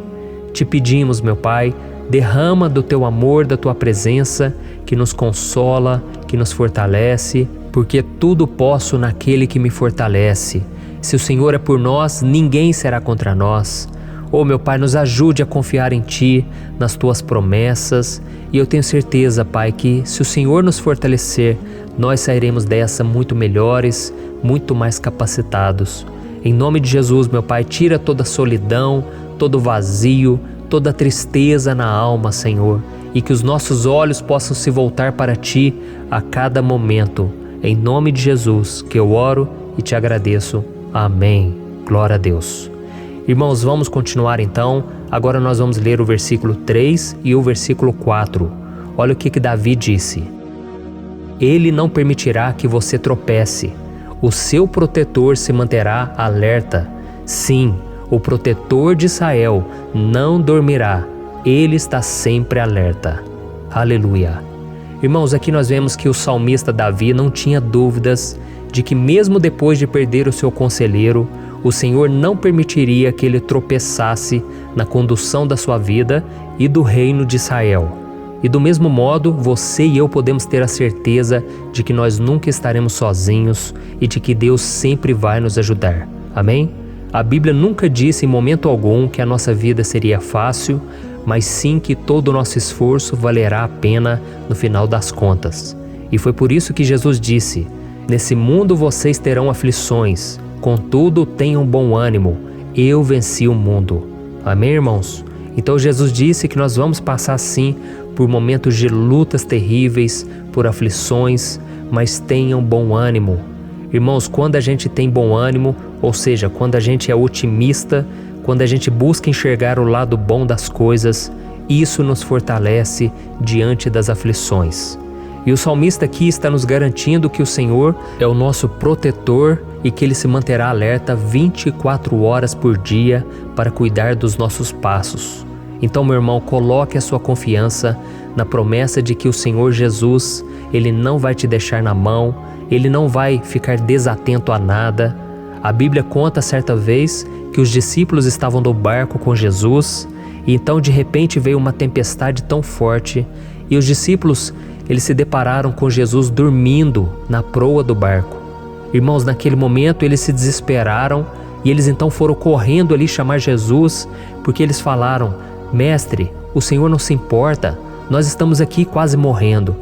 Te pedimos, meu Pai, derrama do Teu amor, da Tua presença, que nos consola, que nos fortalece, porque tudo posso naquele que me fortalece. Se o Senhor é por nós, ninguém será contra nós. Oh, meu Pai, nos ajude a confiar em Ti, nas Tuas promessas, e eu tenho certeza, Pai, que se o Senhor nos fortalecer, nós sairemos dessa muito melhores, muito mais capacitados. Em nome de Jesus, meu Pai, tira toda a solidão, todo o vazio, toda a tristeza na alma, Senhor, e que os nossos olhos possam se voltar para Ti a cada momento. Em nome de Jesus que eu oro e te agradeço. Amém. Glória a Deus. Irmãos, vamos continuar então. Agora nós vamos ler o versículo 3 e o versículo 4. Olha o que Davi disse: Ele não permitirá que você tropece. O seu protetor se manterá alerta. Sim, o protetor de Israel não dormirá. Ele está sempre alerta. Aleluia. Irmãos, aqui nós vemos que o salmista Davi não tinha dúvidas de que mesmo depois de perder o seu conselheiro, o Senhor não permitiria que ele tropeçasse na condução da sua vida e do reino de Israel. E do mesmo modo, você e eu podemos ter a certeza de que nós nunca estaremos sozinhos e de que Deus sempre vai nos ajudar. Amém? A Bíblia nunca disse em momento algum que a nossa vida seria fácil, mas sim que todo o nosso esforço valerá a pena no final das contas. E foi por isso que Jesus disse: Nesse mundo vocês terão aflições, contudo tenham bom ânimo, eu venci o mundo. Amém, irmãos? Então Jesus disse que nós vamos passar sim por momentos de lutas terríveis, por aflições, mas tenham bom ânimo. Irmãos, quando a gente tem bom ânimo, ou seja, quando a gente é otimista, quando a gente busca enxergar o lado bom das coisas, isso nos fortalece diante das aflições. E o salmista aqui está nos garantindo que o Senhor é o nosso protetor e que Ele se manterá alerta 24 horas por dia para cuidar dos nossos passos. Então, meu irmão, coloque a sua confiança na promessa de que o Senhor Jesus, Ele não vai te deixar na mão, Ele não vai ficar desatento a nada. A Bíblia conta certa vez que os discípulos estavam no barco com Jesus e então de repente veio uma tempestade tão forte e os discípulos eles se depararam com Jesus dormindo na proa do barco. Irmãos, naquele momento eles se desesperaram e eles então foram correndo ali chamar Jesus, porque eles falaram: Mestre, o Senhor não se importa, nós estamos aqui quase morrendo.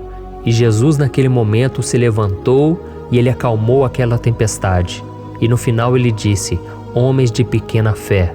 E Jesus naquele momento se levantou e Ele acalmou aquela tempestade. E no final Ele disse: Homens de pequena fé.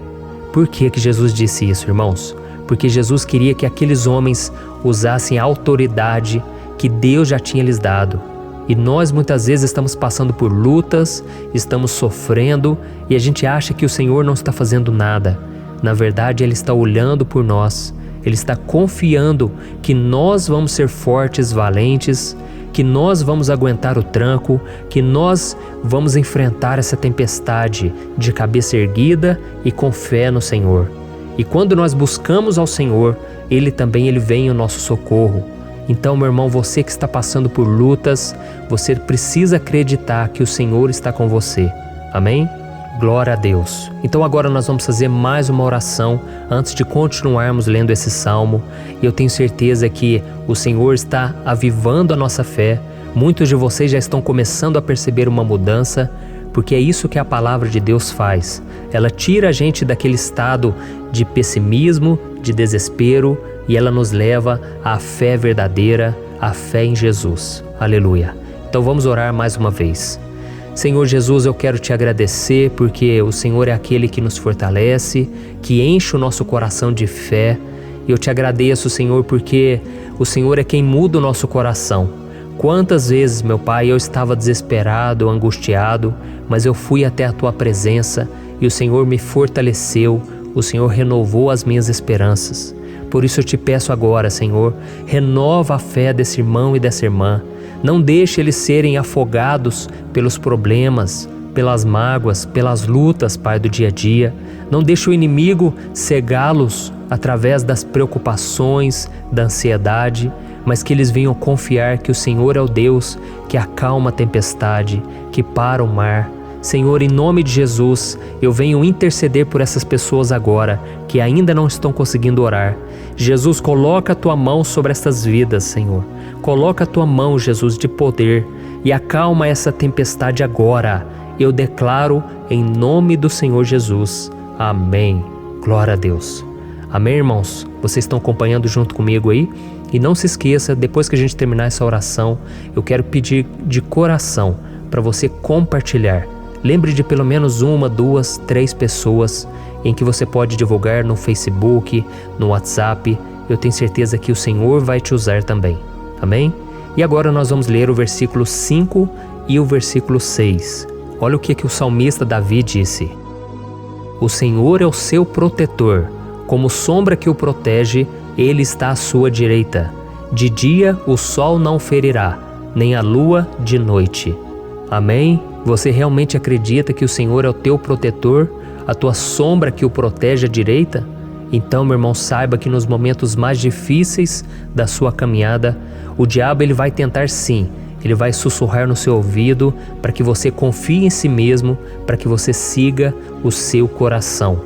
Por que Jesus disse isso, irmãos? Porque Jesus queria que aqueles homens usassem a autoridade que Deus já tinha lhes dado. E nós muitas vezes estamos passando por lutas, estamos sofrendo e a gente acha que o Senhor não está fazendo nada. Na verdade, Ele está olhando por nós. Ele está confiando que nós vamos ser fortes, valentes, que nós vamos aguentar o tranco, que nós vamos enfrentar essa tempestade de cabeça erguida e com fé no Senhor. E quando nós buscamos ao Senhor, Ele vem ao nosso socorro. Então, meu irmão, você que está passando por lutas, você precisa acreditar que o Senhor está com você. Amém? Glória a Deus. Então agora nós vamos fazer mais uma oração antes de continuarmos lendo esse salmo. E eu tenho certeza que o Senhor está avivando a nossa fé. Muitos de vocês já estão começando a perceber uma mudança, porque é isso que a palavra de Deus faz. Ela tira a gente daquele estado de pessimismo, de desespero, e ela nos leva à fé verdadeira, à fé em Jesus. Aleluia. Então vamos orar mais uma vez. Senhor Jesus, eu quero te agradecer porque o Senhor é aquele que nos fortalece, que enche o nosso coração de fé. E eu te agradeço, Senhor, porque o Senhor é quem muda o nosso coração. Quantas vezes, meu Pai, eu estava desesperado, angustiado, mas eu fui até a Tua presença e o Senhor me fortaleceu, o Senhor renovou as minhas esperanças. Por isso eu te peço agora, Senhor, renova a fé desse irmão e dessa irmã. Não deixe eles serem afogados pelos problemas, pelas mágoas, pelas lutas, Pai, do dia a dia. Não deixe o inimigo cegá-los através das preocupações, da ansiedade, mas que eles venham confiar que o Senhor é o Deus que acalma a tempestade, que para o mar. Senhor, em nome de Jesus, eu venho interceder por essas pessoas agora que ainda não estão conseguindo orar. Jesus, coloca a Tua mão sobre essas vidas, Senhor. Coloca a Tua mão, Jesus, de poder e acalma essa tempestade agora. Eu declaro em nome do Senhor Jesus. Amém. Glória a Deus. Amém, irmãos? Vocês estão acompanhando junto comigo aí? E não se esqueça, depois que a gente terminar essa oração, eu quero pedir de coração para você compartilhar. Lembre de pelo menos 1, 2, 3 pessoas em que você pode divulgar no Facebook, no WhatsApp. Eu tenho certeza que o Senhor vai te usar também. Amém? E agora nós vamos ler o versículo 5 e o versículo 6. Olha o que o salmista Davi disse. O Senhor é o seu protetor, como sombra que o protege, Ele está à sua direita. De dia o sol não ferirá, nem a lua de noite. Amém? Você realmente acredita que o Senhor é o teu protetor, a tua sombra que o protege à direita? Então, meu irmão, saiba que nos momentos mais difíceis da sua caminhada, o diabo ele vai tentar sim, ele vai sussurrar no seu ouvido para que você confie em si mesmo, para que você siga o seu coração.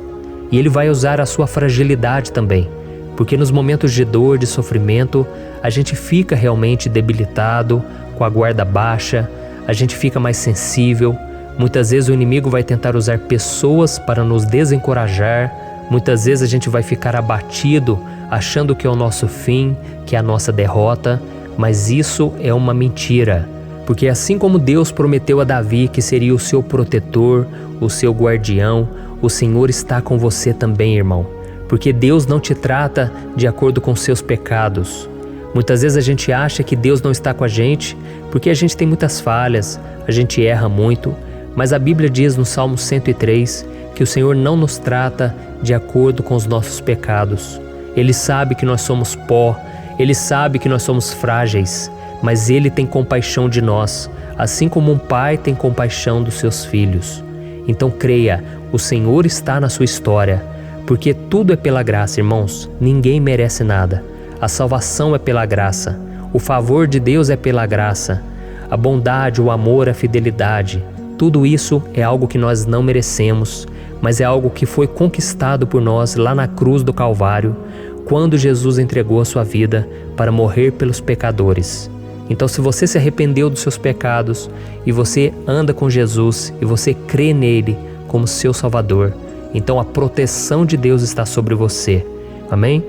E ele vai usar a sua fragilidade também, porque nos momentos de dor, de sofrimento, a gente fica realmente debilitado, com a guarda baixa, a gente fica mais sensível. Muitas vezes o inimigo vai tentar usar pessoas para nos desencorajar. Muitas vezes a gente vai ficar abatido, achando que é o nosso fim, que é a nossa derrota. Mas isso é uma mentira. Porque assim como Deus prometeu a Davi que seria o seu protetor, o seu guardião, o Senhor está com você também, irmão. Porque Deus não te trata de acordo com seus pecados. Muitas vezes a gente acha que Deus não está com a gente porque a gente tem muitas falhas, a gente erra muito, mas a Bíblia diz no Salmo 103 que o Senhor não nos trata de acordo com os nossos pecados. Ele sabe que nós somos pó, Ele sabe que nós somos frágeis, mas Ele tem compaixão de nós, assim como um pai tem compaixão dos seus filhos. Então creia, o Senhor está na sua história, porque tudo é pela graça, irmãos, ninguém merece nada. A salvação é pela graça, o favor de Deus é pela graça, a bondade, o amor, a fidelidade, tudo isso é algo que nós não merecemos, mas é algo que foi conquistado por nós lá na cruz do Calvário, quando Jesus entregou a sua vida para morrer pelos pecadores. Então, se você se arrependeu dos seus pecados e você anda com Jesus e você crê nele como seu Salvador, então a proteção de Deus está sobre você. Amém?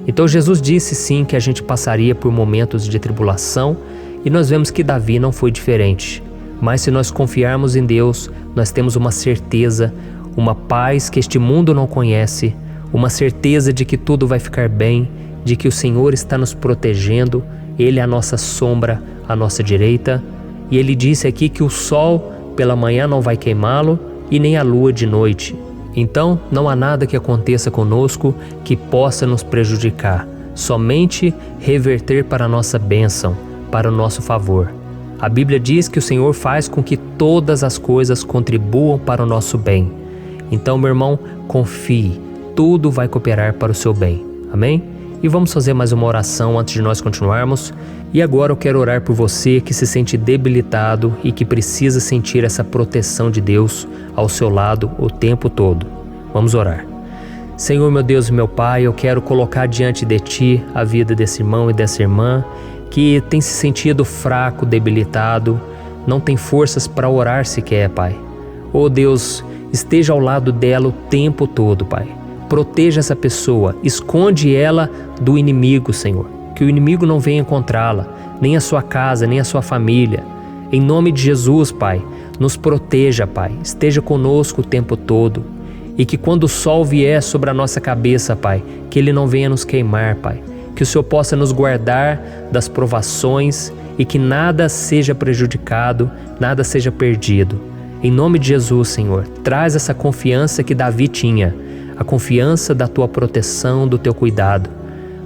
Então Jesus disse sim que a gente passaria por momentos de tribulação e nós vemos que Davi não foi diferente. Mas se nós confiarmos em Deus, nós temos uma certeza, uma paz que este mundo não conhece, uma certeza de que tudo vai ficar bem, de que o Senhor está nos protegendo, Ele é a nossa sombra, à nossa direita. E Ele disse aqui que o sol pela manhã não vai queimá-lo e nem a lua de noite. Então, não há nada que aconteça conosco que possa nos prejudicar, somente reverter para a nossa bênção, para o nosso favor. A Bíblia diz que o Senhor faz com que todas as coisas contribuam para o nosso bem. Então, meu irmão, confie, tudo vai cooperar para o seu bem. Amém? E vamos fazer mais uma oração antes de nós continuarmos. E agora eu quero orar por você que se sente debilitado e que precisa sentir essa proteção de Deus ao seu lado o tempo todo. Vamos orar. Senhor, meu Deus e meu Pai, eu quero colocar diante de Ti a vida desse irmão e dessa irmã que tem se sentido fraco, debilitado, não tem forças para orar sequer, Pai. Oh Deus, esteja ao lado dela o tempo todo, Pai. Proteja essa pessoa, esconde ela do inimigo, Senhor. Que o inimigo não venha encontrá-la, nem a sua casa, nem a sua família. Em nome de Jesus, Pai, Nos proteja, Pai, esteja conosco o tempo todo. E que quando o sol vier sobre a nossa cabeça, Pai, que ele não venha nos queimar, Pai. Que o Senhor possa nos guardar das provações e que nada seja prejudicado, nada seja perdido. Em nome de Jesus, Senhor, traz essa confiança que Davi tinha, a confiança da Tua proteção, do Teu cuidado.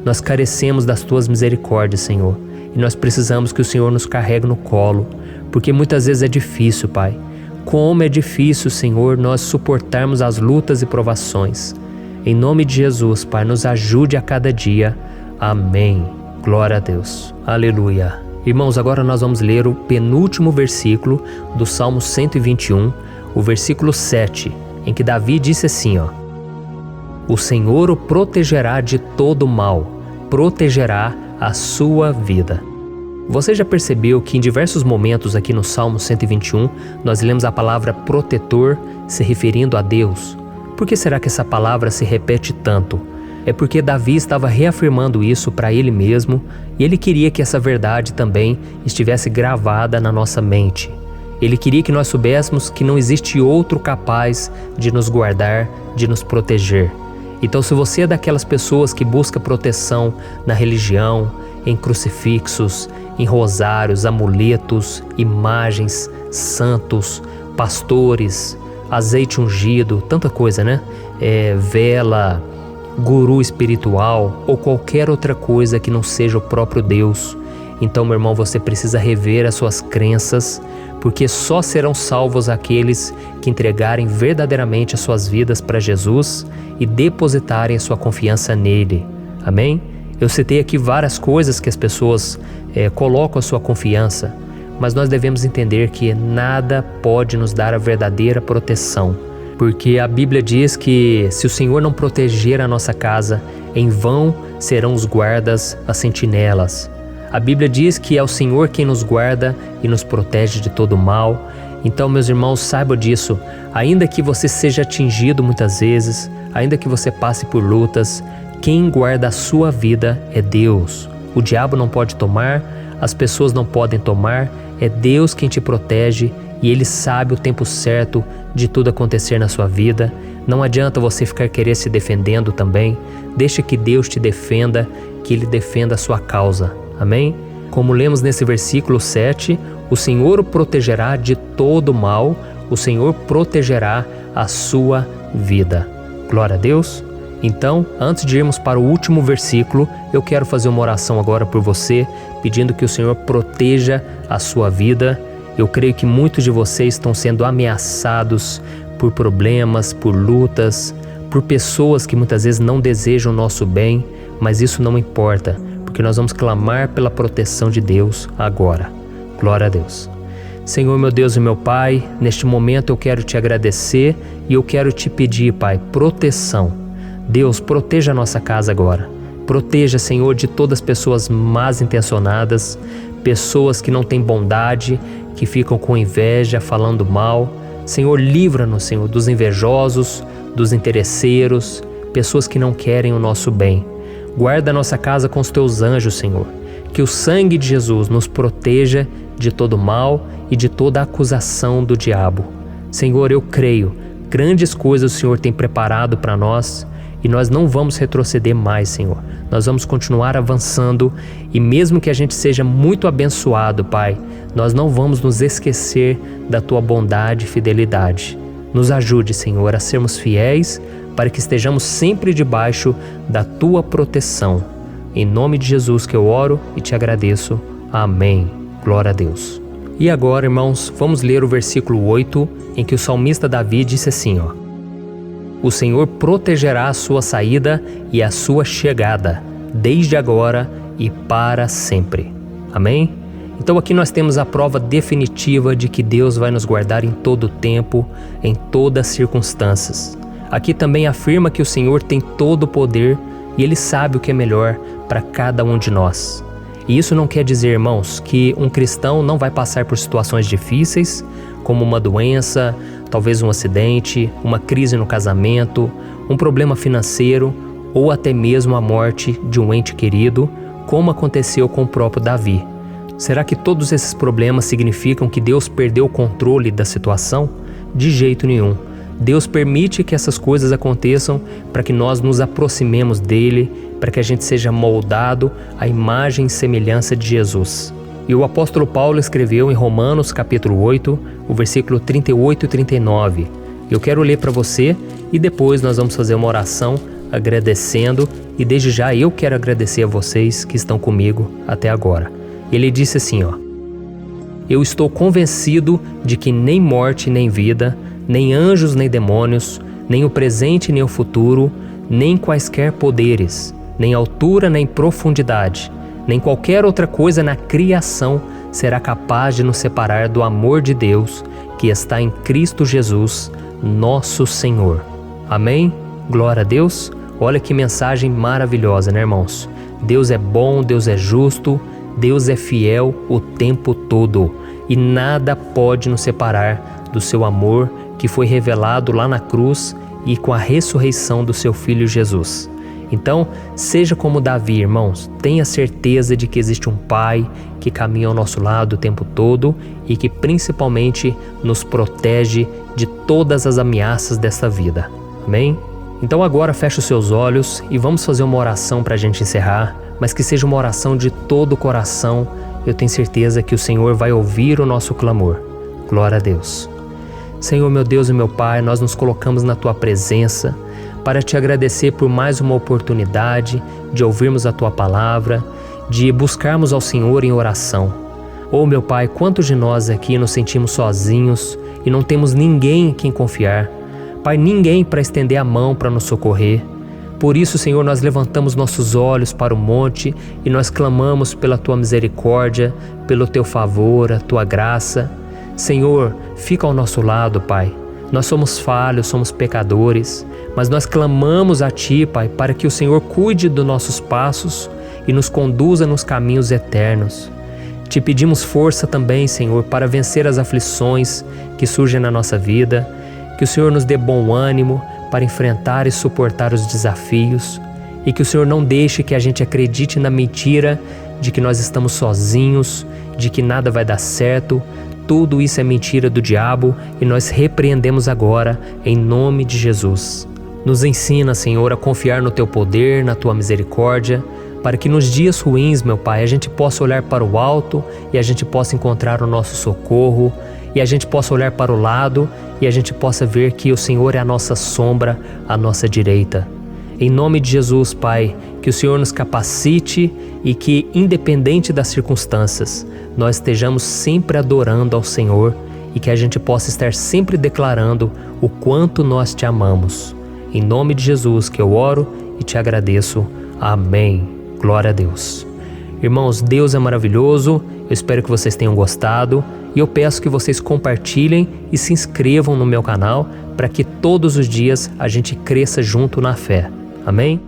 Nós carecemos das Tuas misericórdias, Senhor, e nós precisamos que o Senhor nos carregue no colo, porque muitas vezes é difícil, Pai. Como é difícil, Senhor, nós suportarmos as lutas e provações. Em nome de Jesus, Pai, nos ajude a cada dia. Amém. Glória a Deus. Aleluia. Irmãos, agora nós vamos ler o penúltimo versículo do Salmo 121, o versículo 7, em que Davi disse assim, O Senhor o protegerá de todo mal, protegerá a sua vida. Você já percebeu que em diversos momentos aqui no Salmo 121, nós lemos a palavra protetor se referindo a Deus? Por que será que essa palavra se repete tanto? É porque Davi estava reafirmando isso para ele mesmo e ele queria que essa verdade também estivesse gravada na nossa mente. Ele queria que nós soubéssemos que não existe outro capaz de nos guardar, de nos proteger. Então, se você é daquelas pessoas que busca proteção na religião, em crucifixos, em rosários, amuletos, imagens, santos, pastores, azeite ungido, tanta coisa, né? Vela, guru espiritual ou qualquer outra coisa que não seja o próprio Deus. Então, meu irmão, você precisa rever as suas crenças, porque só serão salvos aqueles que entregarem verdadeiramente as suas vidas para Jesus e depositarem a sua confiança nele. Amém? Eu citei aqui várias coisas que as pessoas colocam a sua confiança, mas nós devemos entender que nada pode nos dar a verdadeira proteção, porque a Bíblia diz que se o Senhor não proteger a nossa casa, em vão serão os guardas, as sentinelas. A Bíblia diz que é o Senhor quem nos guarda e nos protege de todo mal. Então, meus irmãos, saibam disso. Ainda que você seja atingido muitas vezes, ainda que você passe por lutas, quem guarda a sua vida é Deus. O diabo não pode tomar, as pessoas não podem tomar, é Deus quem te protege e Ele sabe o tempo certo de tudo acontecer na sua vida. Não adianta você ficar querer se defendendo também. Deixa que Deus te defenda, que Ele defenda a sua causa. Amém? Como lemos nesse versículo 7, o Senhor o protegerá de todo mal, o Senhor protegerá a sua vida. Glória a Deus. Então, antes de irmos para o último versículo, eu quero fazer uma oração agora por você, pedindo que o Senhor proteja a sua vida. Eu creio que muitos de vocês estão sendo ameaçados por problemas, por lutas, por pessoas que muitas vezes não desejam o nosso bem, mas isso não importa, porque nós vamos clamar pela proteção de Deus agora. Glória a Deus. Senhor, meu Deus e meu Pai, neste momento eu quero te agradecer e eu quero te pedir, Pai, proteção. Deus, proteja a nossa casa agora. Proteja, Senhor, de todas as pessoas más intencionadas, pessoas que não têm bondade, que ficam com inveja, falando mal. Senhor, livra-nos, Senhor, dos invejosos, dos interesseiros, pessoas que não querem o nosso bem. Guarda a nossa casa com os teus anjos, Senhor. Que o sangue de Jesus nos proteja de todo mal e de toda acusação do diabo. Senhor, eu creio, grandes coisas o Senhor tem preparado para nós e nós não vamos retroceder mais, Senhor. Nós vamos continuar avançando e mesmo que a gente seja muito abençoado, Pai, nós não vamos nos esquecer da Tua bondade e fidelidade. Nos ajude, Senhor, a sermos fiéis para que estejamos sempre debaixo da Tua proteção. Em nome de Jesus que eu oro e te agradeço. Amém. Glória a Deus. E agora, irmãos, vamos ler o versículo 8, em que o salmista Davi disse assim, O Senhor protegerá a sua saída e a sua chegada, desde agora e para sempre. Amém? Então aqui nós temos a prova definitiva de que Deus vai nos guardar em todo o tempo, em todas as circunstâncias. Aqui também afirma que o Senhor tem todo o poder e Ele sabe o que é melhor para cada um de nós. E isso não quer dizer, irmãos, que um cristão não vai passar por situações difíceis, como uma doença, talvez um acidente, uma crise no casamento, um problema financeiro ou até mesmo a morte de um ente querido, como aconteceu com o próprio Davi. Será que todos esses problemas significam que Deus perdeu o controle da situação? De jeito nenhum. Deus permite que essas coisas aconteçam para que nós nos aproximemos dele, para que a gente seja moldado à imagem e semelhança de Jesus. E o apóstolo Paulo escreveu em Romanos capítulo 8, o versículo 38 e 39. Eu quero ler para você e depois nós vamos fazer uma oração agradecendo, e desde já eu quero agradecer a vocês que estão comigo até agora. Ele disse assim, Eu estou convencido de que nem morte nem vida, nem anjos nem demônios, nem o presente nem o futuro, nem quaisquer poderes, nem altura nem profundidade, nem qualquer outra coisa na criação será capaz de nos separar do amor de Deus que está em Cristo Jesus, nosso Senhor. Amém? Glória a Deus. Olha que mensagem maravilhosa, né, irmãos? Deus é bom, Deus é justo, Deus é fiel o tempo todo e nada pode nos separar do seu amor que foi revelado lá na cruz e com a ressurreição do seu Filho Jesus. Então, seja como Davi, irmãos, tenha certeza de que existe um Pai que caminha ao nosso lado o tempo todo e que principalmente nos protege de todas as ameaças desta vida. Amém? Então agora feche os seus olhos e vamos fazer uma oração para a gente encerrar, mas que seja uma oração de todo o coração. Eu tenho certeza que o Senhor vai ouvir o nosso clamor. Glória a Deus. Senhor, meu Deus e meu Pai, nós nos colocamos na Tua presença para Te agradecer por mais uma oportunidade de ouvirmos a Tua palavra, de buscarmos ao Senhor em oração. Oh, meu Pai, quantos de nós aqui nos sentimos sozinhos e não temos ninguém em quem confiar. Pai, ninguém para estender a mão para nos socorrer. Por isso, Senhor, nós levantamos nossos olhos para o monte e nós clamamos pela Tua misericórdia, pelo Teu favor, a Tua graça. Senhor, fica ao nosso lado, Pai. Nós somos falhos, somos pecadores, mas nós clamamos a Ti, Pai, para que o Senhor cuide dos nossos passos e nos conduza nos caminhos eternos. Te pedimos força também, Senhor, para vencer as aflições que surgem na nossa vida, que o Senhor nos dê bom ânimo para enfrentar e suportar os desafios e que o Senhor não deixe que a gente acredite na mentira de que nós estamos sozinhos, de que nada vai dar certo. Tudo isso é mentira do diabo e nós repreendemos agora em nome de Jesus. Nos ensina, Senhor, a confiar no Teu poder, na Tua misericórdia, para que nos dias ruins, meu Pai, a gente possa olhar para o alto e a gente possa encontrar o nosso socorro, e a gente possa olhar para o lado e a gente possa ver que o Senhor é a nossa sombra, a nossa direita. Em nome de Jesus, Pai, que o Senhor nos capacite e que, independente das circunstâncias, nós estejamos sempre adorando ao Senhor e que a gente possa estar sempre declarando o quanto nós Te amamos. Em nome de Jesus que eu oro e Te agradeço. Amém. Glória a Deus. Irmãos, Deus é maravilhoso. Eu espero que vocês tenham gostado e eu peço que vocês compartilhem e se inscrevam no meu canal para que todos os dias a gente cresça junto na fé. Amém?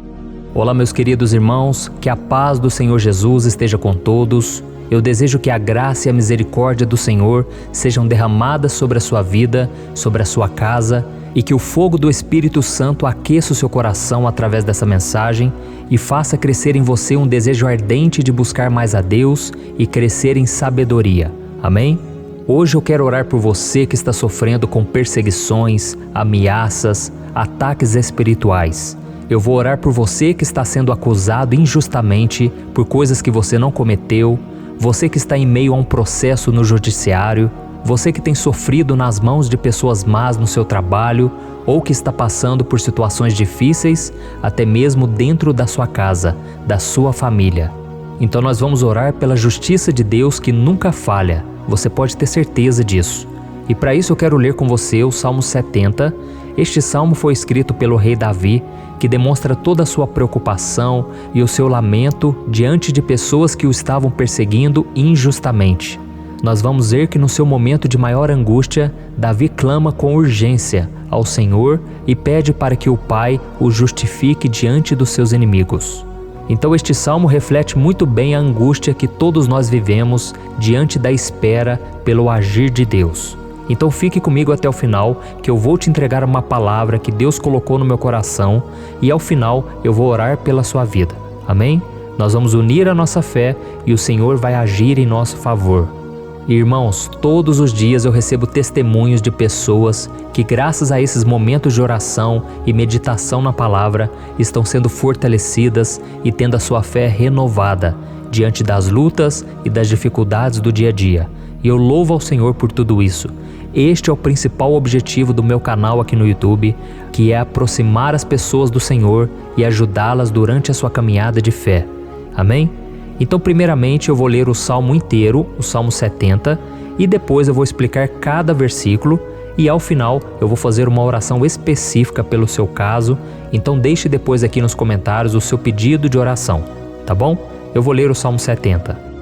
Olá, meus queridos irmãos, que a paz do Senhor Jesus esteja com todos. Eu desejo que a graça e a misericórdia do Senhor sejam derramadas sobre a sua vida, sobre a sua casa, e que o fogo do Espírito Santo aqueça o seu coração através dessa mensagem e faça crescer em você um desejo ardente de buscar mais a Deus e crescer em sabedoria. Amém? Hoje eu quero orar por você que está sofrendo com perseguições, ameaças, ataques espirituais. Eu vou orar por você que está sendo acusado injustamente por coisas que você não cometeu, você que está em meio a um processo no judiciário, você que tem sofrido nas mãos de pessoas más no seu trabalho ou que está passando por situações difíceis, até mesmo dentro da sua casa, da sua família. Então nós vamos orar pela justiça de Deus que nunca falha, você pode ter certeza disso. E para isso eu quero ler com você o Salmo 70. Este salmo foi escrito pelo rei Davi, que demonstra toda a sua preocupação e o seu lamento diante de pessoas que o estavam perseguindo injustamente. Nós vamos ver que no seu momento de maior angústia, Davi clama com urgência ao Senhor e pede para que o Pai o justifique diante dos seus inimigos. Então este salmo reflete muito bem a angústia que todos nós vivemos diante da espera pelo agir de Deus. Então fique comigo até o final, que eu vou te entregar uma palavra que Deus colocou no meu coração e ao final eu vou orar pela sua vida. Amém? Nós vamos unir a nossa fé e o Senhor vai agir em nosso favor. Irmãos, todos os dias eu recebo testemunhos de pessoas que, graças a esses momentos de oração e meditação na palavra, estão sendo fortalecidas e tendo a sua fé renovada diante das lutas e das dificuldades do dia a dia. E eu louvo ao Senhor por tudo isso. Este é o principal objetivo do meu canal aqui no YouTube, que é aproximar as pessoas do Senhor e ajudá-las durante a sua caminhada de fé. Amém? Então, primeiramente, eu vou ler o Salmo inteiro, o Salmo 70, e depois eu vou explicar cada versículo e ao final eu vou fazer uma oração específica pelo seu caso. Então deixe depois aqui nos comentários o seu pedido de oração, tá bom? Eu vou ler o Salmo 70.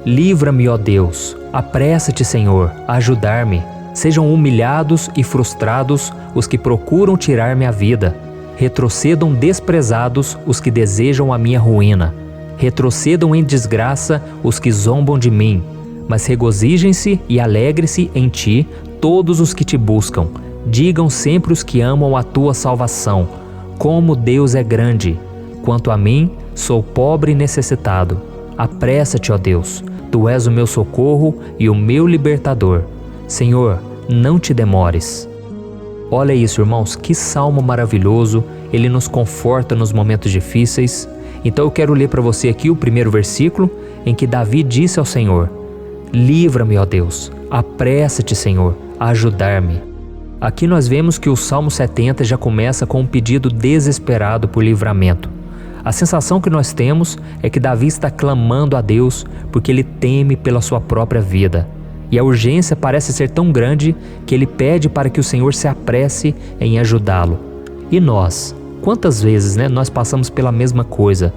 Livra-me, ó Deus, apressa-te, Senhor, a ajudar-me. Sejam humilhados e frustrados os que procuram tirar-me a vida. Retrocedam desprezados os que desejam a minha ruína. Retrocedam em desgraça os que zombam de mim, mas regozijem-se e alegre-se em ti todos os que te buscam. Digam sempre os que amam a tua salvação, como Deus é grande. Quanto a mim, sou pobre e necessitado. Apressa-te, ó Deus, tu és o meu socorro e o meu libertador. Senhor, não te demores. Olha isso, irmãos, que salmo maravilhoso, ele nos conforta nos momentos difíceis. Então eu quero ler para você aqui o primeiro versículo, em que Davi disse ao Senhor: livra-me, ó Deus, apressa-te, Senhor, a ajudar-me. Aqui nós vemos que o Salmo 70 já começa com um pedido desesperado por livramento. A sensação que nós temos é que Davi está clamando a Deus porque ele teme pela sua própria vida. E a urgência parece ser tão grande que ele pede para que o Senhor se apresse em ajudá-lo. E nós? Quantas vezes nós passamos pela mesma coisa?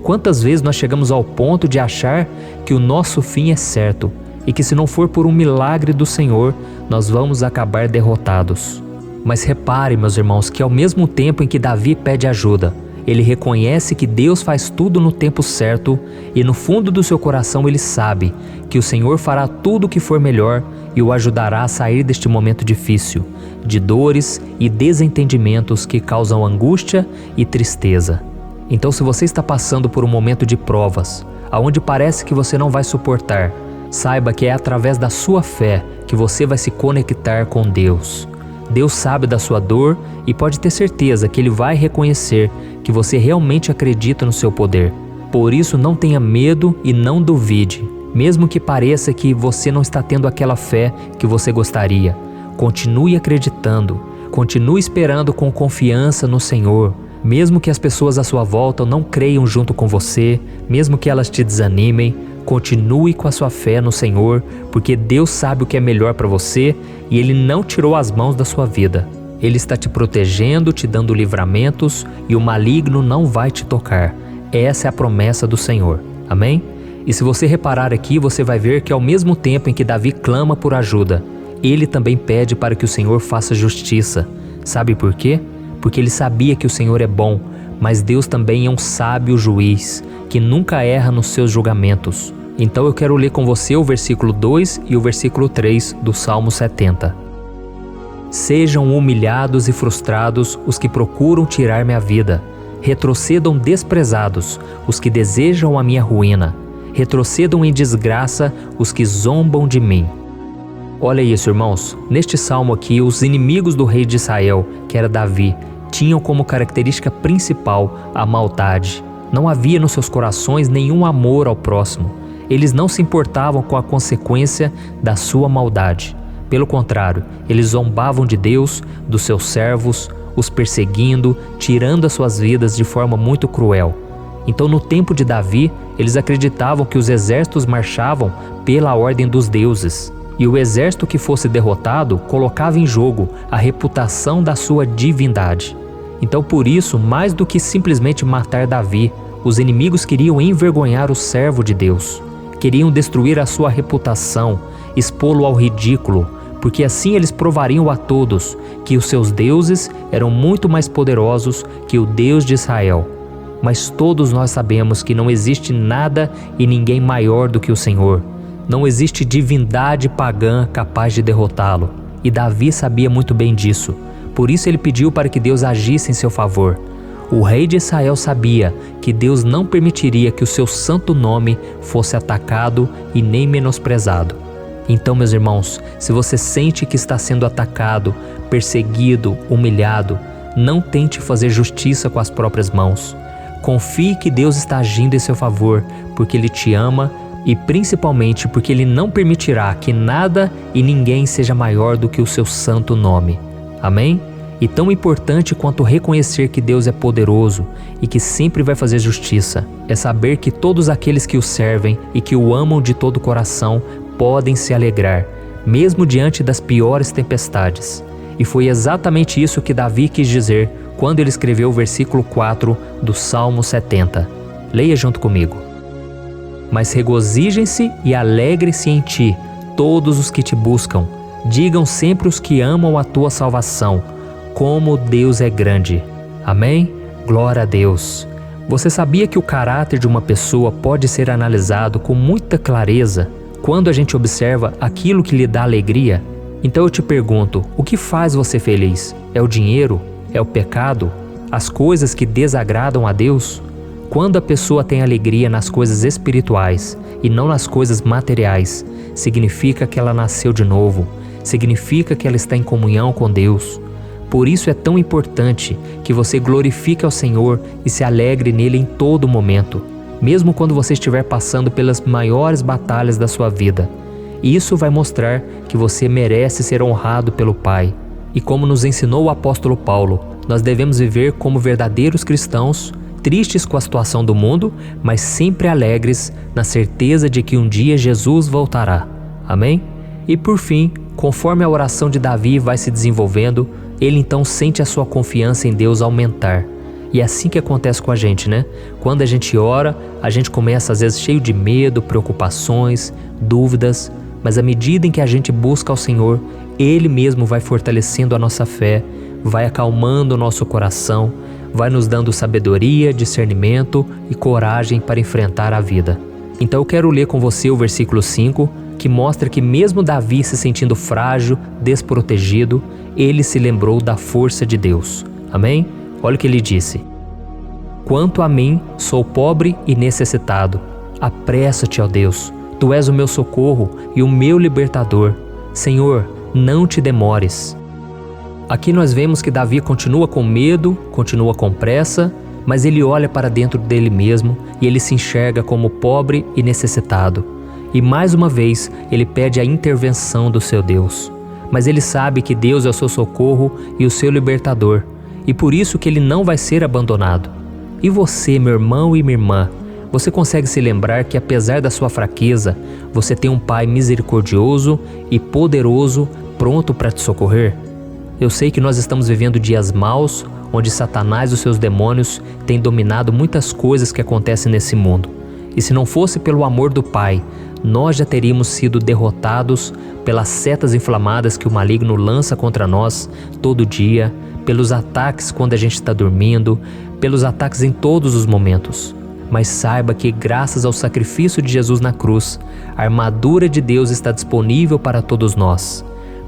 Quantas vezes nós chegamos ao ponto de achar que o nosso fim é certo e que se não for por um milagre do Senhor, nós vamos acabar derrotados? Mas repare, meus irmãos, que ao mesmo tempo em que Davi pede ajuda, ele reconhece que Deus faz tudo no tempo certo e no fundo do seu coração ele sabe que o Senhor fará tudo o que for melhor e o ajudará a sair deste momento difícil, de dores e desentendimentos que causam angústia e tristeza. Então, se você está passando por um momento de provas, aonde parece que você não vai suportar, saiba que é através da sua fé que você vai se conectar com Deus. Deus sabe da sua dor e pode ter certeza que Ele vai reconhecer que você realmente acredita no seu poder. Por isso, não tenha medo e não duvide, mesmo que pareça que você não está tendo aquela fé que você gostaria. Continue acreditando, continue esperando com confiança no Senhor. Mesmo que as pessoas à sua volta não creiam junto com você, mesmo que elas te desanimem, continue com a sua fé no Senhor, porque Deus sabe o que é melhor para você e Ele não tirou as mãos da sua vida. Ele está te protegendo, te dando livramentos e o maligno não vai te tocar. Essa é a promessa do Senhor. Amém? E se você reparar aqui, você vai ver que ao mesmo tempo em que Davi clama por ajuda, ele também pede para que o Senhor faça justiça. Sabe por quê? Porque ele sabia que o Senhor é bom, mas Deus também é um sábio juiz, que nunca erra nos seus julgamentos. Então eu quero ler com você o versículo 2 e o versículo 3 do Salmo 70. Sejam humilhados e frustrados os que procuram tirar-me a vida. Retrocedam desprezados os que desejam a minha ruína. Retrocedam em desgraça os que zombam de mim. Olha isso, irmãos. Neste salmo aqui, os inimigos do rei de Israel, que era Davi, tinham como característica principal a maldade. Não havia nos seus corações nenhum amor ao próximo. Eles não se importavam com a consequência da sua maldade. Pelo contrário, eles zombavam de Deus, dos seus servos, os perseguindo, tirando as suas vidas de forma muito cruel. Então, no tempo de Davi, eles acreditavam que os exércitos marchavam pela ordem dos deuses. E o exército que fosse derrotado colocava em jogo a reputação da sua divindade. Então, por isso, mais do que simplesmente matar Davi, os inimigos queriam envergonhar o servo de Deus. Queriam destruir a sua reputação, expô-lo ao ridículo, porque assim eles provariam a todos que os seus deuses eram muito mais poderosos que o Deus de Israel. Mas todos nós sabemos que não existe nada e ninguém maior do que o Senhor. Não existe divindade pagã capaz de derrotá-lo. E Davi sabia muito bem disso. Por isso ele pediu para que Deus agisse em seu favor. O rei de Israel sabia que Deus não permitiria que o seu santo nome fosse atacado e nem menosprezado. Então, meus irmãos, se você sente que está sendo atacado, perseguido, humilhado, não tente fazer justiça com as próprias mãos. Confie que Deus está agindo em seu favor, porque Ele te ama e principalmente porque Ele não permitirá que nada e ninguém seja maior do que o seu santo nome. Amém? E tão importante quanto reconhecer que Deus é poderoso e que sempre vai fazer justiça, é saber que todos aqueles que o servem e que o amam de todo o coração podem se alegrar, mesmo diante das piores tempestades. E foi exatamente isso que Davi quis dizer quando ele escreveu o versículo 4 do Salmo 70. Leia junto comigo. Mas regozijem-se e alegrem-se em ti, todos os que te buscam. Digam sempre os que amam a tua salvação, como Deus é grande. Amém? Glória a Deus. Você sabia que o caráter de uma pessoa pode ser analisado com muita clareza quando a gente observa aquilo que lhe dá alegria? Então eu te pergunto, o que faz você feliz? É o dinheiro? É o pecado? As coisas que desagradam a Deus? Quando a pessoa tem alegria nas coisas espirituais e não nas coisas materiais, significa que ela nasceu de novo, significa que ela está em comunhão com Deus. Por isso é tão importante que você glorifique ao Senhor e se alegre nele em todo momento, mesmo quando você estiver passando pelas maiores batalhas da sua vida. Isso vai mostrar que você merece ser honrado pelo Pai. E como nos ensinou o apóstolo Paulo, nós devemos viver como verdadeiros cristãos, tristes com a situação do mundo, mas sempre alegres na certeza de que um dia Jesus voltará. Amém? E por fim, conforme a oração de Davi vai se desenvolvendo, ele então sente a sua confiança em Deus aumentar. E é assim que acontece com a gente, né? Quando a gente ora, a gente começa às vezes cheio de medo, preocupações, dúvidas, mas à medida em que a gente busca ao Senhor, Ele mesmo vai fortalecendo a nossa fé, vai acalmando o nosso coração, vai nos dando sabedoria, discernimento e coragem para enfrentar a vida. Então eu quero ler com você o versículo 5, que mostra que mesmo Davi se sentindo frágil, desprotegido, ele se lembrou da força de Deus. Amém? Olha o que ele disse. Quanto a mim, sou pobre e necessitado. Apressa-te, ó Deus. Tu és o meu socorro e o meu libertador. Senhor, não te demores. Aqui nós vemos que Davi continua com medo, continua com pressa, mas ele olha para dentro dele mesmo e ele se enxerga como pobre e necessitado. E mais uma vez, ele pede a intervenção do seu Deus. Mas ele sabe que Deus é o seu socorro e o seu libertador, e por isso que ele não vai ser abandonado. E você, meu irmão e minha irmã, você consegue se lembrar que apesar da sua fraqueza, você tem um Pai misericordioso e poderoso pronto para te socorrer? Eu sei que nós estamos vivendo dias maus, onde Satanás e os seus demônios têm dominado muitas coisas que acontecem nesse mundo. E se não fosse pelo amor do Pai, nós já teríamos sido derrotados pelas setas inflamadas que o maligno lança contra nós todo dia, pelos ataques quando a gente está dormindo, pelos ataques em todos os momentos. Mas saiba que graças ao sacrifício de Jesus na cruz, a armadura de Deus está disponível para todos nós.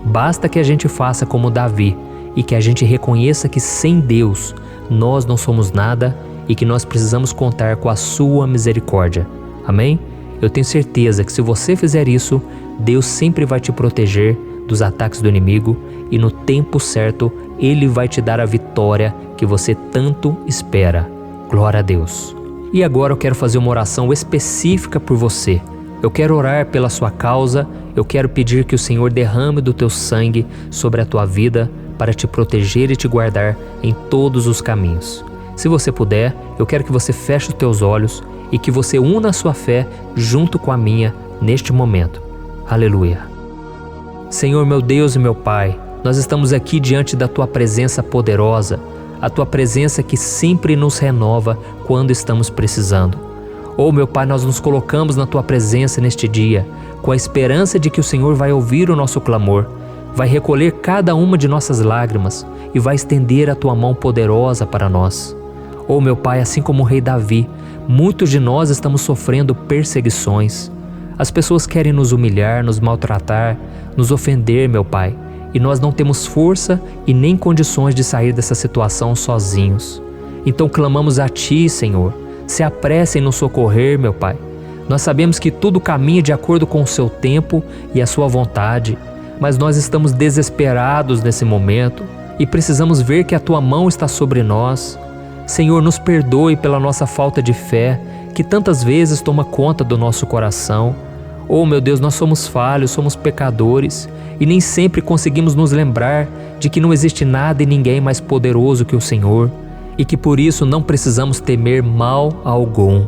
Basta que a gente faça como Davi e que a gente reconheça que sem Deus nós não somos nada e que nós precisamos contar com a sua misericórdia. Amém? Eu tenho certeza que se você fizer isso, Deus sempre vai te proteger dos ataques do inimigo e no tempo certo Ele vai te dar a vitória que você tanto espera. Glória a Deus. E agora eu quero fazer uma oração específica por você. Eu quero orar pela sua causa, eu quero pedir que o Senhor derrame do teu sangue sobre a tua vida para te proteger e te guardar em todos os caminhos. Se você puder, eu quero que você feche os teus olhos e que você una a sua fé junto com a minha neste momento. Aleluia. Senhor meu Deus e meu Pai, nós estamos aqui diante da Tua presença poderosa, a Tua presença que sempre nos renova quando estamos precisando. Oh meu Pai, nós nos colocamos na Tua presença neste dia, com a esperança de que o Senhor vai ouvir o nosso clamor, vai recolher cada uma de nossas lágrimas e vai estender a Tua mão poderosa para nós. Oh meu Pai, assim como o rei Davi, muitos de nós estamos sofrendo perseguições. As pessoas querem nos humilhar, nos maltratar, nos ofender, meu Pai, e nós não temos força e nem condições de sair dessa situação sozinhos. Então clamamos a Ti, Senhor. Se apresse em nos socorrer, meu Pai. Nós sabemos que tudo caminha de acordo com o Seu tempo e a Sua vontade, mas nós estamos desesperados nesse momento e precisamos ver que a Tua mão está sobre nós. Senhor, nos perdoe pela nossa falta de fé, que tantas vezes toma conta do nosso coração. Oh, meu Deus, nós somos falhos, somos pecadores e nem sempre conseguimos nos lembrar de que não existe nada e ninguém mais poderoso que o Senhor e que por isso não precisamos temer mal algum.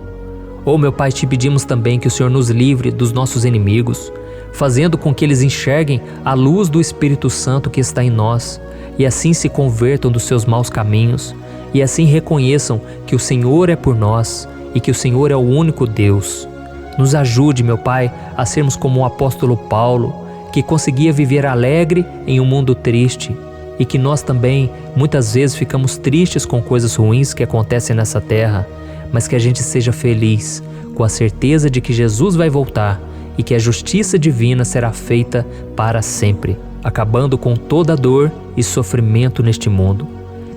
Oh, meu Pai, te pedimos também que o Senhor nos livre dos nossos inimigos, fazendo com que eles enxerguem a luz do Espírito Santo que está em nós e assim se convertam dos seus maus caminhos e assim reconheçam que o Senhor é por nós e que o Senhor é o único Deus. Nos ajude, meu Pai, a sermos como o apóstolo Paulo, que conseguia viver alegre em um mundo triste e que nós também muitas vezes ficamos tristes com coisas ruins que acontecem nessa terra, mas que a gente seja feliz com a certeza de que Jesus vai voltar e que a justiça divina será feita para sempre, acabando com toda dor e sofrimento neste mundo.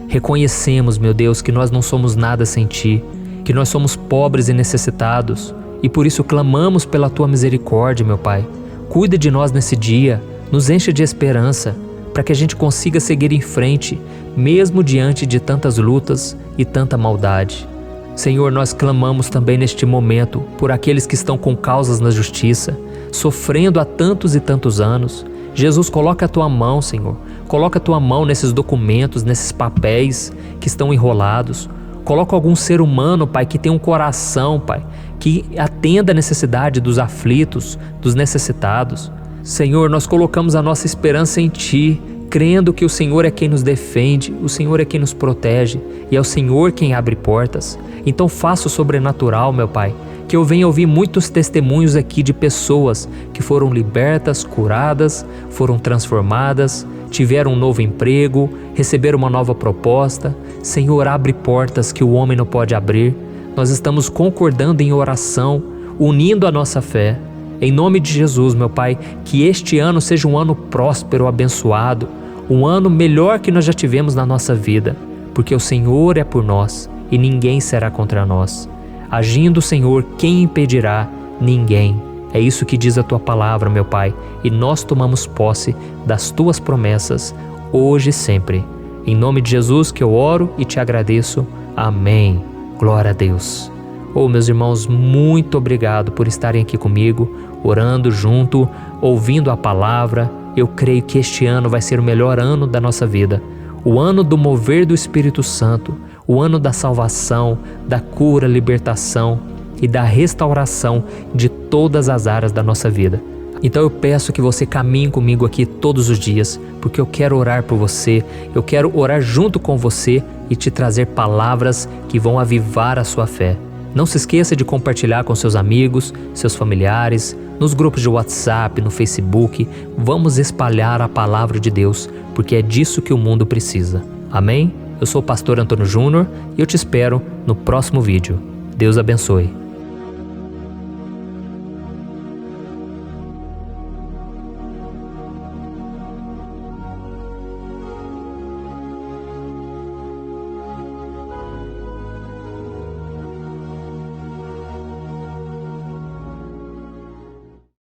Reconhecemos, meu Deus, que nós não somos nada sem Ti, que nós somos pobres e necessitados e por isso clamamos pela Tua misericórdia, meu Pai. Cuida de nós nesse dia, nos enche de esperança, para que a gente consiga seguir em frente, mesmo diante de tantas lutas e tanta maldade. Senhor, nós clamamos também neste momento por aqueles que estão com causas na justiça, sofrendo há tantos e tantos anos. Jesus, coloca a Tua mão, Senhor. Coloca a Tua mão nesses documentos, nesses papéis que estão enrolados. Coloca algum ser humano, Pai, que tem um coração, Pai, que atenda a necessidade dos aflitos, dos necessitados. Senhor, nós colocamos a nossa esperança em Ti, crendo que o Senhor é quem nos defende, o Senhor é quem nos protege e é o Senhor quem abre portas. Então faça o sobrenatural, meu Pai, que eu venha ouvir muitos testemunhos aqui de pessoas que foram libertas, curadas, foram transformadas, tiveram um novo emprego, receberam uma nova proposta. Senhor, abre portas que o homem não pode abrir. Nós estamos concordando em oração, unindo a nossa fé. Em nome de Jesus, meu Pai, que este ano seja um ano próspero, abençoado, um ano melhor que nós já tivemos na nossa vida, porque o Senhor é por nós e ninguém será contra nós. Agindo o Senhor, quem impedirá? Ninguém. É isso que diz a Tua palavra, meu Pai, e nós tomamos posse das Tuas promessas, hoje e sempre. Em nome de Jesus que eu oro e te agradeço. Amém. Glória a Deus. Oh, meus irmãos, muito obrigado por estarem aqui comigo, orando junto, ouvindo a palavra. Eu creio que este ano vai ser o melhor ano da nossa vida. O ano do mover do Espírito Santo, o ano da salvação, da cura, libertação e da restauração de todas as áreas da nossa vida. Então eu peço que você caminhe comigo aqui todos os dias, porque eu quero orar por você, eu quero orar junto com você e te trazer palavras que vão avivar a sua fé. Não se esqueça de compartilhar com seus amigos, seus familiares, nos grupos de WhatsApp, no Facebook. Vamos espalhar a palavra de Deus, porque é disso que o mundo precisa. Amém? Eu sou o pastor Antônio Júnior e eu te espero no próximo vídeo. Deus abençoe.